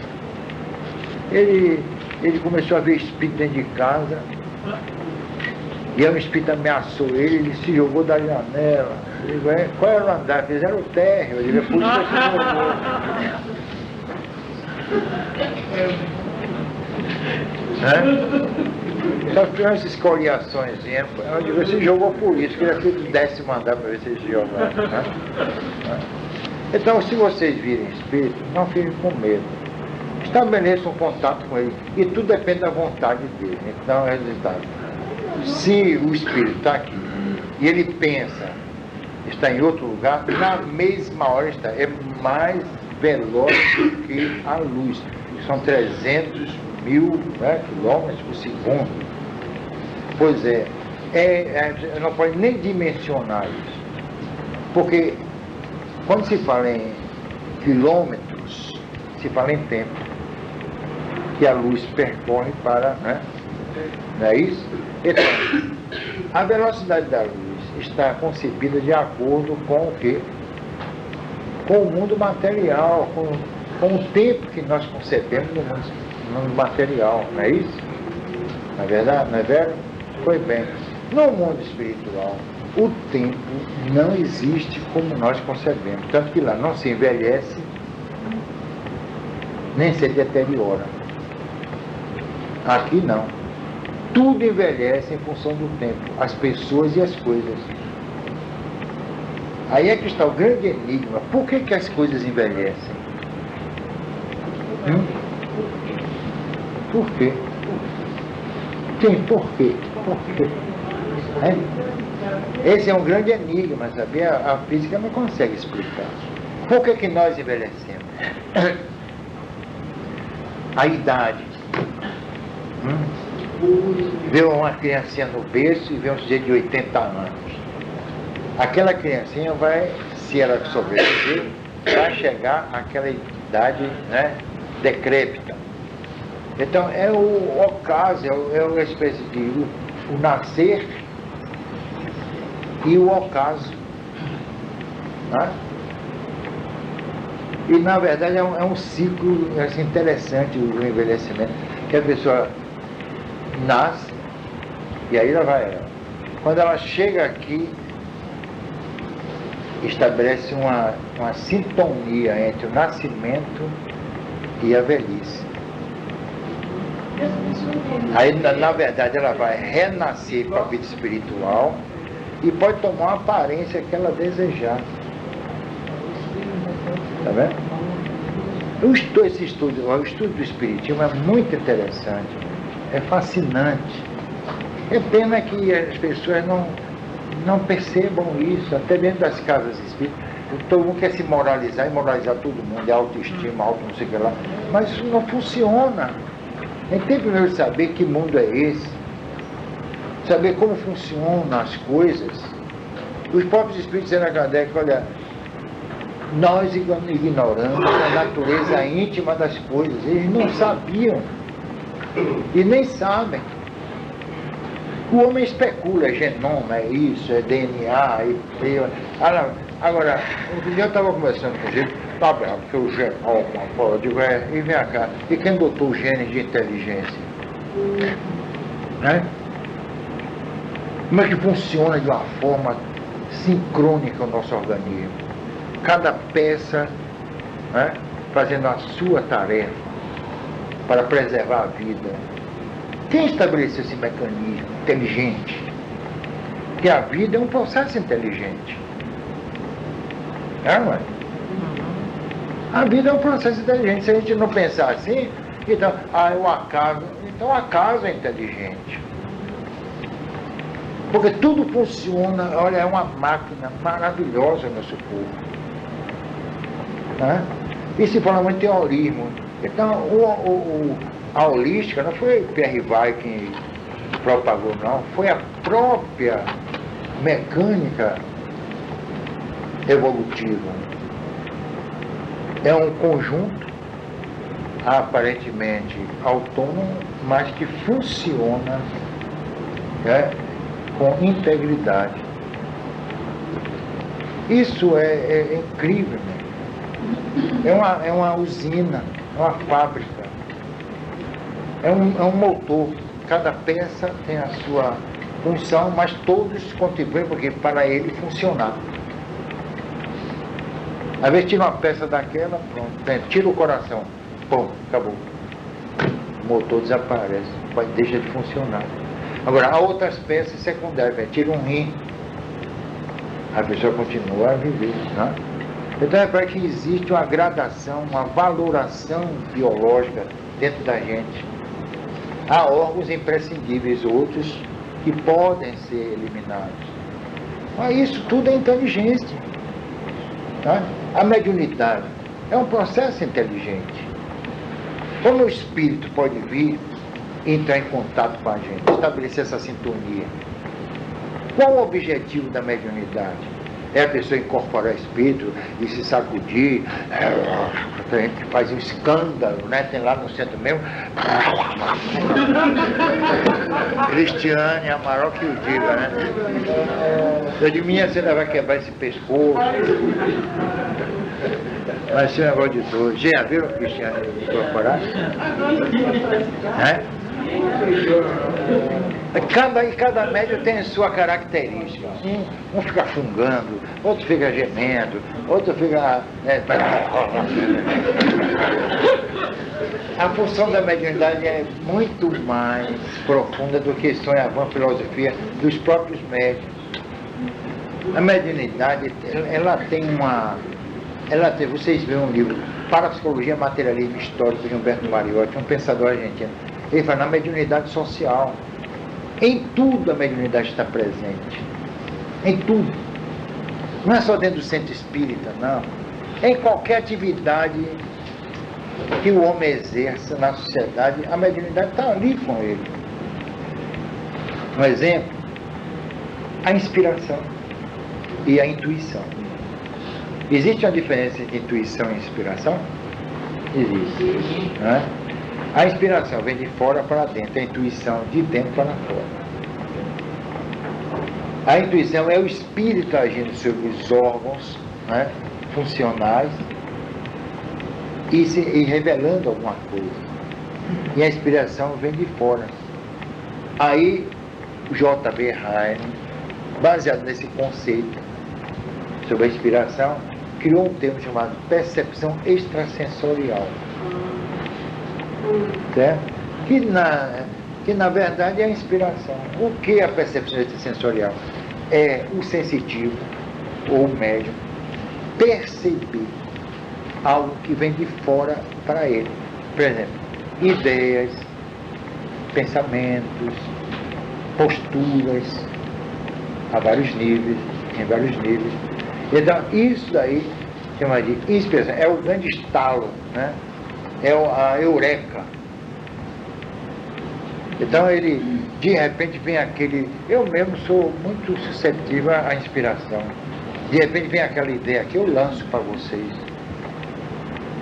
Ele começou a ver espírito dentro de casa. E aí o espírito ameaçou ele se jogou da janela. Eu digo, qual era o andar? Fizeram o térreo. Ele por isso que se jogou. Só que umas escoriações. Eu digo, você jogou por isso, queria que ele desse mandar para ver se ele se jogaram. Né? Então, se vocês virem espírito, não fiquem com medo. Estabeleçam um contato com ele. E tudo depende da vontade dele. Então, é o resultado. Se o espírito está aqui e ele pensa, está em outro lugar, na mesma hora está. É mais veloz do que a luz. São 300 mil quilômetros por segundo. Pois não pode nem dimensionar isso. Porque quando se fala em quilômetros, se fala em tempo. Que a luz percorre para... Não é isso? Então, a velocidade da luz está concebida de acordo com o quê? Com o mundo material, com o tempo que nós concebemos no mundo material, não é isso? Não é verdade? Não é verdade? Pois bem, no mundo espiritual, o tempo não existe como nós concebemos, tanto que lá não se envelhece, nem se deteriora. Aqui não. Tudo envelhece em função do tempo, as pessoas e as coisas. Aí é que está o grande enigma. Por que as coisas envelhecem? Por quê? Sim, por quê? Por quê? Esse é um grande enigma, sabia? A física não consegue explicar. Por que nós envelhecemos? A idade. Vê uma criancinha no berço e vê um sujeito de 80 anos. Aquela criancinha vai, se ela sobreviver, vai chegar àquela idade, né, decrépita. Então é o ocaso, é uma espécie de o nascer e o ocaso. Né? E na verdade é um ciclo assim, interessante o envelhecimento, que a pessoa nasce e aí ela vai. Quando ela chega aqui, estabelece uma sintonia entre o nascimento e a velhice. Aí, na verdade, ela vai renascer para a vida espiritual e pode tomar uma aparência que ela desejar. Está vendo? O estudo do Espiritismo é muito interessante, é fascinante. É pena que as pessoas não percebam isso, até dentro das casas espíritas. Todo mundo quer se moralizar e moralizar todo mundo, é autoestima, auto não sei o que lá. Mas isso não funciona. A gente tem primeiro de saber que mundo é esse, saber como funcionam as coisas. Os próprios espíritos dizendo a Kardec, olha, nós ignoramos a natureza íntima das coisas, eles não sabiam e nem sabem. O homem especula, é genoma, é isso, é DNA, agora, outro dia eu estava conversando com ele, tá bravo, porque o genoma, eu digo, e vem cá, e quem botou os genes de inteligência? Né? Como é que funciona de uma forma sincrônica o nosso organismo? Cada peça, né, fazendo a sua tarefa para preservar a vida. Quem estabeleceu esse mecanismo inteligente? Que a vida é um processo inteligente. Não é? A vida é um processo inteligente. Se a gente não pensar assim, então, o acaso. Então o acaso é inteligente. Porque tudo funciona, olha, é uma máquina maravilhosa no nosso corpo. Né? E se fala muito em teorismo. Então, a holística não foi Pierre Vai quem propagou, não. Foi a própria mecânica evolutiva. É um conjunto aparentemente autônomo, mas que funciona, né, com integridade. Isso é incrível, né? É uma usina, é uma fábrica, é um motor. Cada peça tem a sua função, mas todos contribuem porque para ele funcionar. Às vezes tira uma peça daquela, pronto, tira o coração, pum, acabou. O motor desaparece, deixa de funcionar. Agora, há outras peças secundárias, tira um rim, a pessoa continua a viver, né? Então é para que existe uma gradação, uma valoração biológica dentro da gente. Há órgãos imprescindíveis, outros que podem ser eliminados. Mas isso tudo é inteligência. Tá? A mediunidade é um processo inteligente. Como o espírito pode vir e entrar em contato com a gente, estabelecer essa sintonia? Qual o objetivo da mediunidade? É a pessoa incorporar espírito e se sacudir, a gente faz um escândalo, né? Tem lá no centro mesmo. Cristiane Amaral que o diga, né? Eu digo, minha, você vai quebrar esse pescoço. Vai ser um negócio de doido. Já viram Cristiane incorporar? Cada médium tem a sua característica. Um fica fungando, outro fica gemendo, outro fica... A função da mediunidade é muito mais profunda do que sonha a vã filosofia dos próprios médiuns. A mediunidade, ela tem uma... vocês veem um livro, Parapsicologia, Materialismo Histórico, de Humberto Mariotti, um pensador argentino. Ele fala na mediunidade social. Em tudo a mediunidade está presente. Em tudo. Não é só dentro do centro espírita, não. Em qualquer atividade que o homem exerça na sociedade, a mediunidade está ali com ele. Um exemplo, a inspiração e a intuição. Existe uma diferença entre intuição e inspiração? Existe. Né? A inspiração vem de fora para dentro, a intuição de dentro para fora. A intuição é o espírito agindo sobre os órgãos, né, funcionais e revelando alguma coisa. E a inspiração vem de fora. Aí, o J.B. Heine, baseado nesse conceito sobre a inspiração, criou um termo chamado percepção extrasensorial. Certo? Que na verdade é a inspiração. O que é a percepção extrasensorial? É o sensitivo ou o médium perceber algo que vem de fora para ele. Por exemplo, ideias, pensamentos, posturas, a vários níveis, em vários níveis. Então, isso daí chama de inspiração, é o grande estalo, né? É a eureka. Então ele, de repente vem aquele, eu mesmo sou muito suscetível à inspiração. De repente vem aquela ideia que eu lanço para vocês.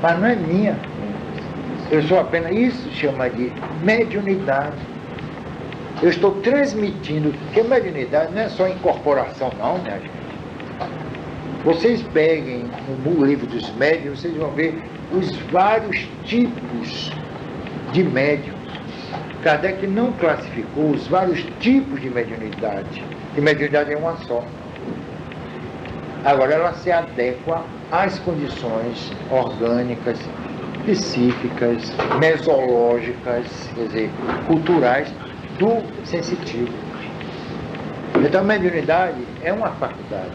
Mas não é minha. Eu sou apenas, isso chama de mediunidade. Eu estou transmitindo, porque mediunidade não é só incorporação não, minha gente. Vocês peguem no livro dos médiuns, vocês vão ver os vários tipos de médiuns. Kardec não classificou os vários tipos de mediunidade. E mediunidade é uma só. Agora, ela se adequa às condições orgânicas, psíquicas, mesológicas, quer dizer, culturais do sensitivo. Então, a mediunidade é uma faculdade.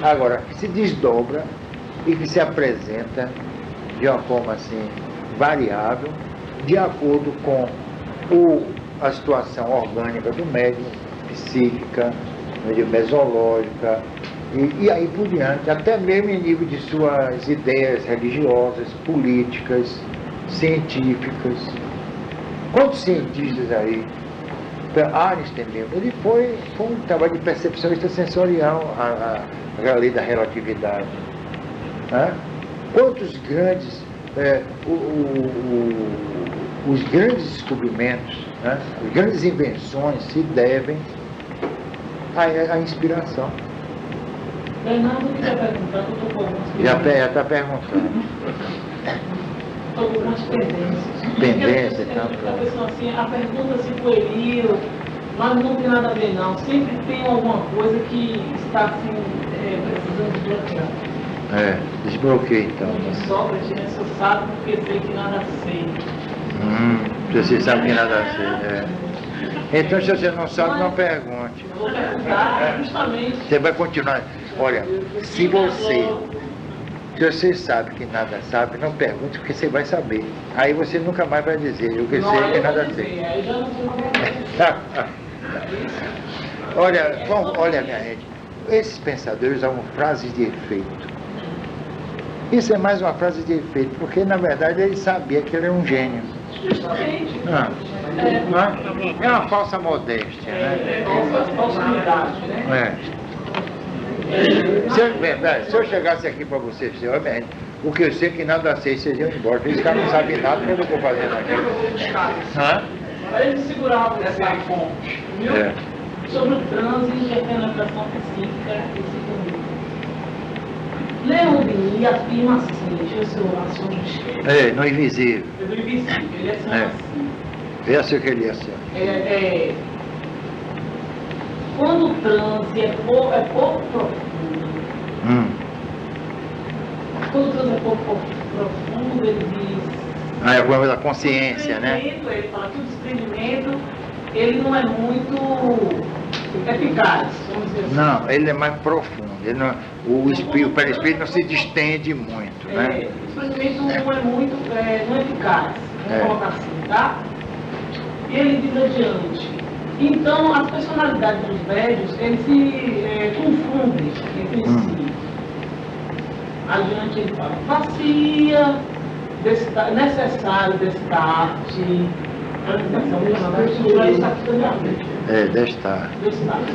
Agora, que se desdobra e que se apresenta de uma forma assim variável, de acordo com a situação orgânica do médium, psíquica, mesológica, e aí por diante, até mesmo em nível de suas ideias religiosas, políticas, científicas. Quantos cientistas aí? Einstein mesmo, ele foi um trabalho de percepção extrasensorial, a lei da relatividade. Né? Quantos grandes, os grandes descobrimentos, né? As grandes invenções se devem à inspiração. Fernando que já perguntando, eu estou com algumas Já está perguntando. Estou com algumas pendências. Pendência, tá? A pessoa assim, a pergunta se pueril, mas não tem nada a ver não. Sempre tem alguma coisa que está assim, precisando desbloquear. Desbloqueio então. Sócrates, né? Se eu sabe porque sei que nada sei. Você sabe que nada sei, Então, se você não sabe, não pergunte. Eu vou perguntar justamente. Você vai continuar. Olha, se você sabe que nada sabe, não pergunte, porque você vai saber. Aí você nunca mais vai dizer, eu que sei que nada sei. Aí já não Olha, minha gente, esses pensadores usavam frases de efeito. Isso é mais uma frase de efeito, porque na verdade ele sabia que ele era um gênio. Justamente. É uma falsa modéstia, né? Falsa humildade, né? Se eu chegasse aqui para vocês, o que eu sei que nada sei, vocês iam embora. Esse cara não sabe nada, o que eu estou fazendo aqui? Para ele segurar essa fonte, viu? Sobre o transe e interpenetração psíquica e psicomotora. Leon Denis afirma assim, deixa eu ser o assunto esquerdo. No invisível. É do invisível, ele é assim. Esse é o que ele é assim. Quando o transe é pouco profundo, quando o transe é pouco profundo, ele diz... É a coisa da consciência, né? Ele fala que o desprendimento, ele não é muito eficaz, vamos dizer assim. Não, ele é mais profundo. Ele não, o perispírito não se distende muito, né? O espírito não é muito não eficaz, vamos colocar assim, tá? E ele diz adiante. Então, as personalidades dos médios, eles se confundem entre si. Adiante ele fala, vazia, necessário desta arte,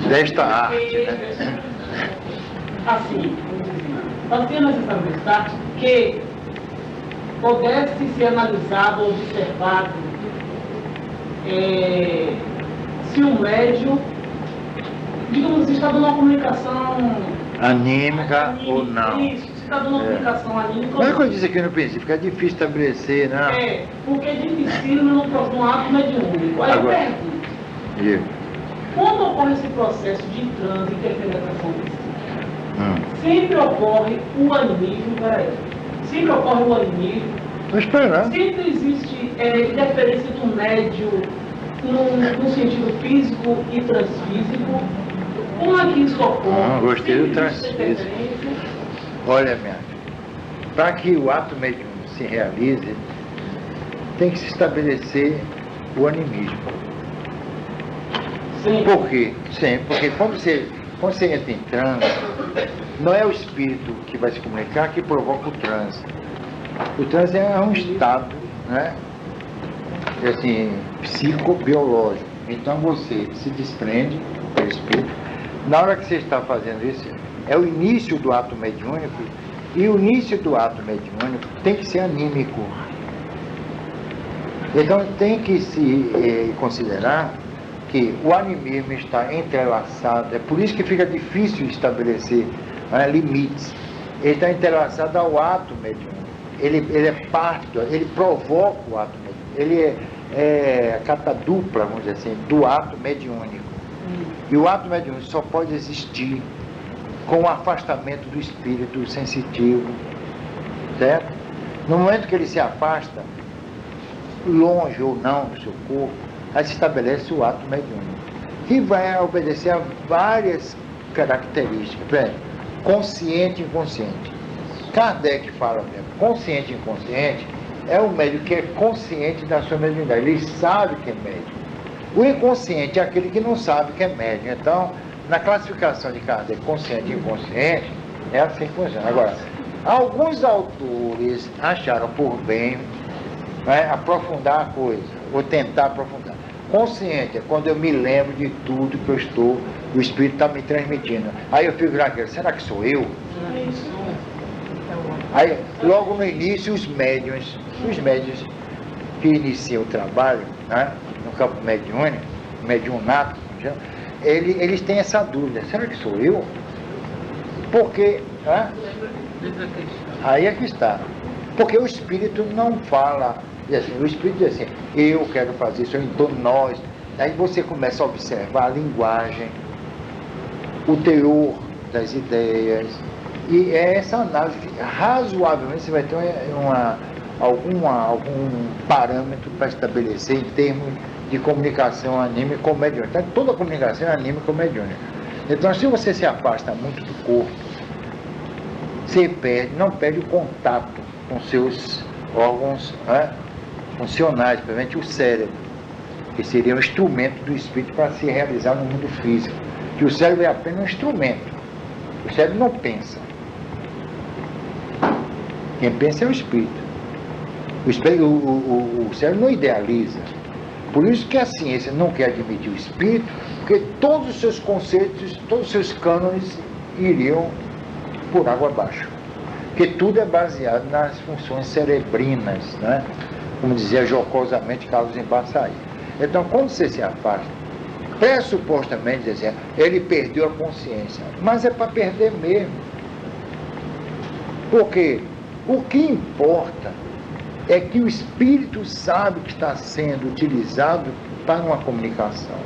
desta arte, né? Assim, vazia necessário desta arte que pudesse ser analisado, observado, se o médium, digamos, está dando uma comunicação anímica ou não. Isso, se está dando uma comunicação anímica ou não. não. É o que eu disse aqui no princípio, que é difícil estabelecer, né? Porque é difícil no ato mediúnico. Aí Agora, eu pergunto, quando ocorre esse processo de transe e interpretação psíquica, sempre ocorre o animismo, sempre ocorre o animismo, estou esperando. sempre existe interferência do médium no sentido físico e transfísico. Como é que isso ocorre? Gostei do transfísico. Olha, minha filha, para que o ato mediúnico se realize, tem que se estabelecer o animismo. Sim. Por quê? Sim, porque quando você entra em transe, não é o espírito que vai se comunicar que provoca o transe. O transe é um estado, né? Assim, psicobiológico. Então você se desprende do espírito. Na hora que você está fazendo isso, é o início do ato mediúnico, e o início do ato mediúnico tem que ser anímico. Então tem que se considerar que o animismo está entrelaçado, é por isso que fica difícil estabelecer limites. Ele está entrelaçado ao ato mediúnico. Ele é parte, ele provoca o ato mediúnico. Ele é a catadupla, vamos dizer assim, do ato mediúnico. E o ato mediúnico só pode existir com o afastamento do espírito sensitivo, certo? No momento que ele se afasta, longe ou não do seu corpo, aí se estabelece o ato mediúnico, que vai obedecer a várias características, consciente e inconsciente. Kardec fala mesmo, consciente e inconsciente é o médium que é consciente da sua mediunidade, ele sabe que é médium. O inconsciente é aquele que não sabe que é médium. Então, na classificação de Kardec, consciente e inconsciente, é assim que funciona. Agora, alguns autores acharam por bem aprofundar a coisa, ou tentar aprofundar. Consciente é quando eu me lembro de tudo que eu estou, o Espírito está me transmitindo. Aí eu fico naquele, será que sou eu? Aí, logo no início, os médiuns que iniciam o trabalho, no campo mediunato, eles têm essa dúvida, será que sou eu? Porque, aí é que está, porque o Espírito não fala, assim, o Espírito diz assim, eu quero fazer isso, então nós, aí você começa a observar a linguagem, o teor das ideias, e é essa análise, razoavelmente você vai ter algum parâmetro para estabelecer em termos de comunicação anímica ou mediúnica. Então, toda comunicação é anímica ou mediúnica. Então, se você se afasta muito do corpo, você não perde o contato com seus órgãos funcionais, principalmente o cérebro, que seria um instrumento do espírito para se realizar no mundo físico. Que o cérebro é apenas um instrumento. O cérebro não pensa. Quem pensa é o espírito. O cérebro não idealiza. Por isso que a ciência não quer admitir o espírito, porque todos os seus conceitos, todos os seus cânones iriam por água abaixo. Porque tudo é baseado nas funções cerebrinas, né? Como dizia jocosamente Carlos Embaçaí. Então, quando você se afasta, pressupostamente dizendo, ele perdeu a consciência, mas é para perder mesmo. Porque o que importa é que o espírito sabe que está sendo utilizado para uma comunicação.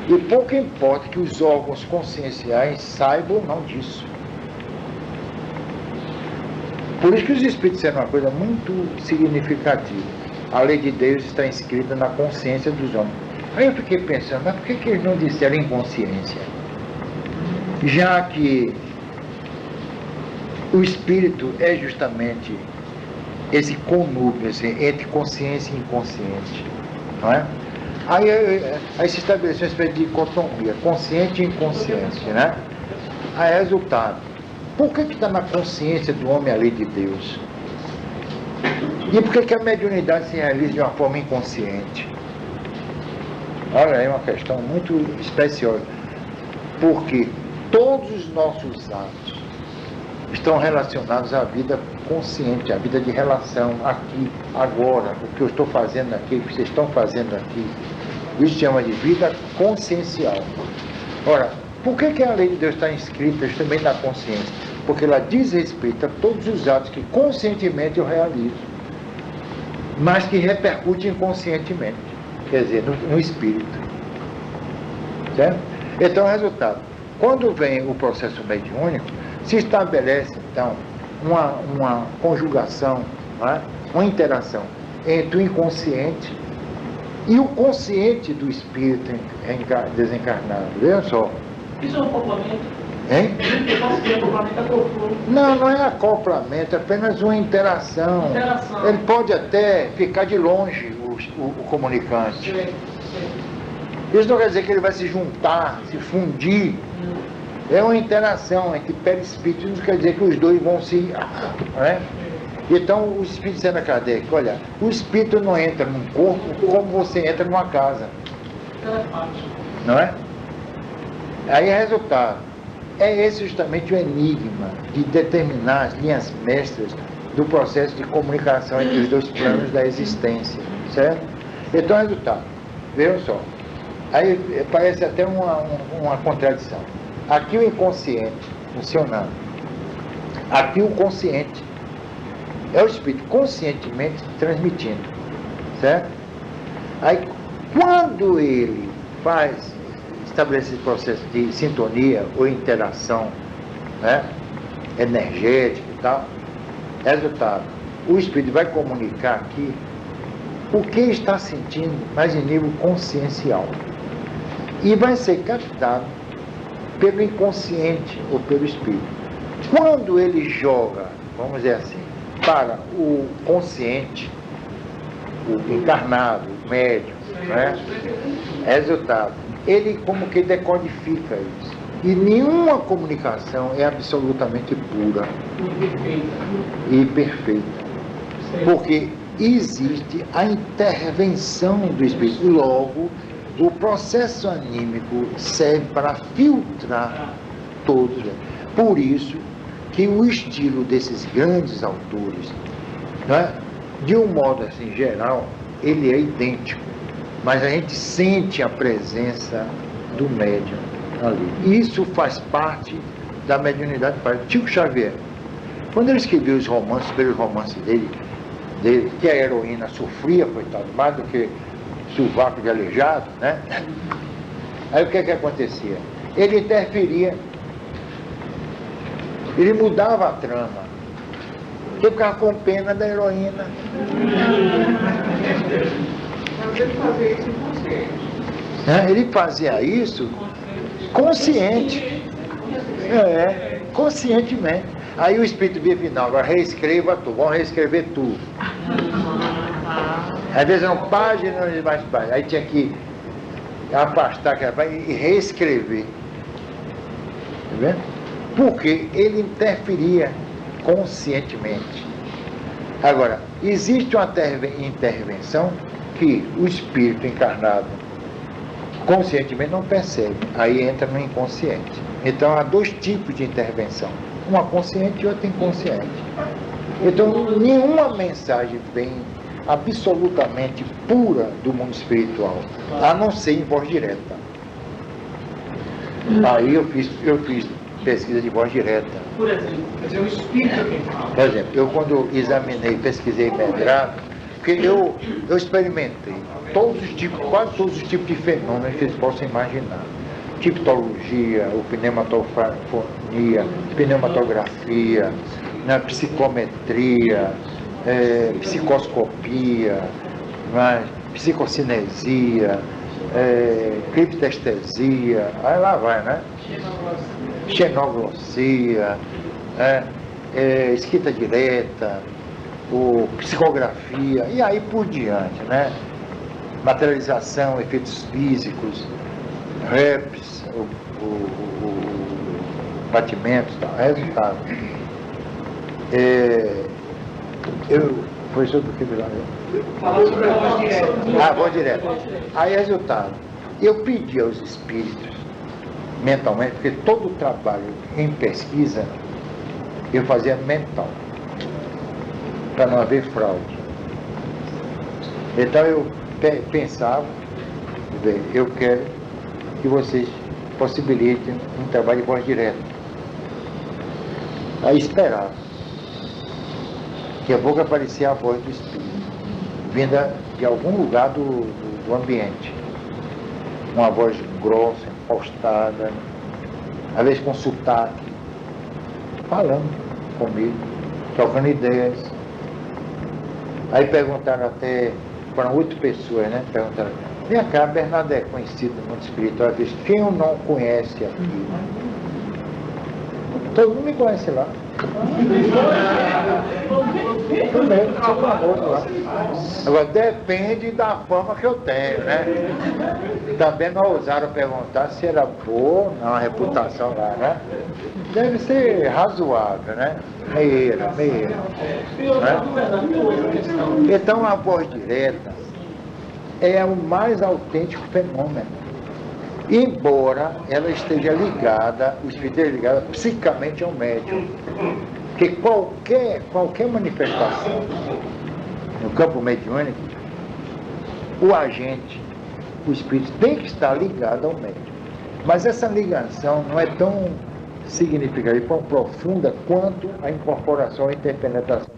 E pouco importa que os órgãos conscienciais saibam ou não disso. Por isso que os espíritos são uma coisa muito significativa. A lei de Deus está inscrita na consciência dos homens. Aí eu fiquei pensando, mas por que eles não disseram inconsciência? Já que o espírito é justamente esse conúbio entre consciência e inconsciente, não é? Aí se estabeleceu uma espécie de dicotomia, consciente e inconsciente, né? Aí resultado, por que está na consciência do homem a lei de Deus? E por que a mediunidade se realiza de uma forma inconsciente? Olha, é uma questão muito especiosa, porque todos os nossos atos estão relacionados à vida consciente, à vida de relação, aqui, agora, o que eu estou fazendo aqui, o que vocês estão fazendo aqui. Isso chama de vida consciencial. Ora, por que a lei de Deus está inscrita também na consciência? Porque ela diz respeito a todos os atos que conscientemente eu realizo, mas que repercutem inconscientemente, quer dizer, no espírito. Certo? Então, resultado, quando vem o processo mediúnico, se estabelece, então, uma conjugação, né? Uma interação entre o inconsciente e o consciente do espírito desencarnado. Veja só. Isso é um acoplamento? Hein? Eu posso dizer acoplamento é profundo. Não é acoplamento, é apenas uma interação. Ele pode até ficar de longe, o comunicante. Isso não quer dizer que ele vai se juntar, se fundir. É uma interação entre perispíritos, não quer dizer que os dois vão se... Né? Então, o espírito dizendo a Kardec, olha, o espírito não entra num corpo como você entra numa casa. Não é? Aí, resultado, é esse justamente o enigma de determinar as linhas mestras do processo de comunicação entre os dois planos da existência, certo? Então, resultado, vejam só, aí parece até uma contradição. Aqui o inconsciente funcionando, aqui o consciente. É o espírito conscientemente transmitindo, certo? Aí, quando ele estabelece esse processo de sintonia ou interação, né, energética e tal, resultado, o espírito vai comunicar aqui o que está sentindo, mas em nível consciencial. E vai ser captado pelo inconsciente ou pelo espírito. Quando ele joga, vamos dizer assim, para o consciente, o encarnado, o médium, né? Resultado, ele como que decodifica isso. E nenhuma comunicação é absolutamente pura e perfeita. Porque existe a intervenção do espírito. Logo, o processo anímico serve para filtrar todos. Por isso que o estilo desses grandes autores, né, de um modo assim geral, ele é idêntico, mas a gente sente a presença do médium ali. Isso faz parte da mediunidade. Chico Xavier, quando ele escreveu os romances, pelos romances dele, que a heroína sofria, coitado, mais do que sovaco de aleijado, né? Aí o que acontecia? Ele interferia, ele mudava a trama, porque ficava com pena da heroína. Mas ele fazia isso inconsciente. Ele fazia isso consciente. Conscientemente. Aí o espírito via final, agora reescreva tu, vamos reescrever tudo. Às vezes eram páginas e mais páginas. Aí tinha que afastar aquela página e reescrever. Tá vendo? Porque ele interferia conscientemente. Agora, existe uma intervenção que o espírito encarnado conscientemente não percebe. Aí entra no inconsciente. Então há dois tipos de intervenção. Uma consciente e outra inconsciente. Então nenhuma mensagem vem absolutamente pura do mundo espiritual, a não ser em voz direta. Aí eu fiz pesquisa de voz direta. Por exemplo, quer dizer, o espírito é quem fala. Por exemplo, eu quando examinei, pesquisei medrado, porque eu experimentei quase todos os tipos de fenômenos que vocês possam imaginar. Tipologia, o pneumatofonia, pneumatografia, né, psicometria, psicoscopia, psicocinesia, criptestesia, aí lá vai, né? Xenoglossia, escrita direta, psicografia, e aí por diante, né? Materialização, efeitos físicos, reps, batimentos, tal, resultado. Foi sobre o que virou? Falou sobre a voz direta. Voz direta. Aí, resultado. Eu pedi aos espíritos, mentalmente, porque todo o trabalho em pesquisa eu fazia mental, para não haver fraude. Então eu pensava, eu quero que vocês possibilitem um trabalho de voz direta. Aí esperava. Daqui a pouco aparecia a voz do espírito, vinda de algum lugar do ambiente. Uma voz grossa, impostada, às vezes com sotaque, falando comigo, trocando ideias. Aí perguntaram até, foram 8 pessoas, né? Perguntaram, vem cá, Bernardo é conhecido no mundo espiritual, quem eu não conhece aqui? Todo mundo me conhece lá. Primeiro, sou famoso lá. Agora, depende da fama que eu tenho, né? Também não ousaram perguntar se era boa ou não a reputação lá, né? Deve ser razoável, né? Meia. Né? Então, a voz direta é o mais autêntico fenômeno. Embora ela esteja ligada, o espírito esteja ligado psicamente ao médium. Porque qualquer manifestação no campo mediúnico, o agente, o espírito, tem que estar ligado ao médium. Mas essa ligação não é tão significativa, tão profunda quanto a incorporação e interpenetração.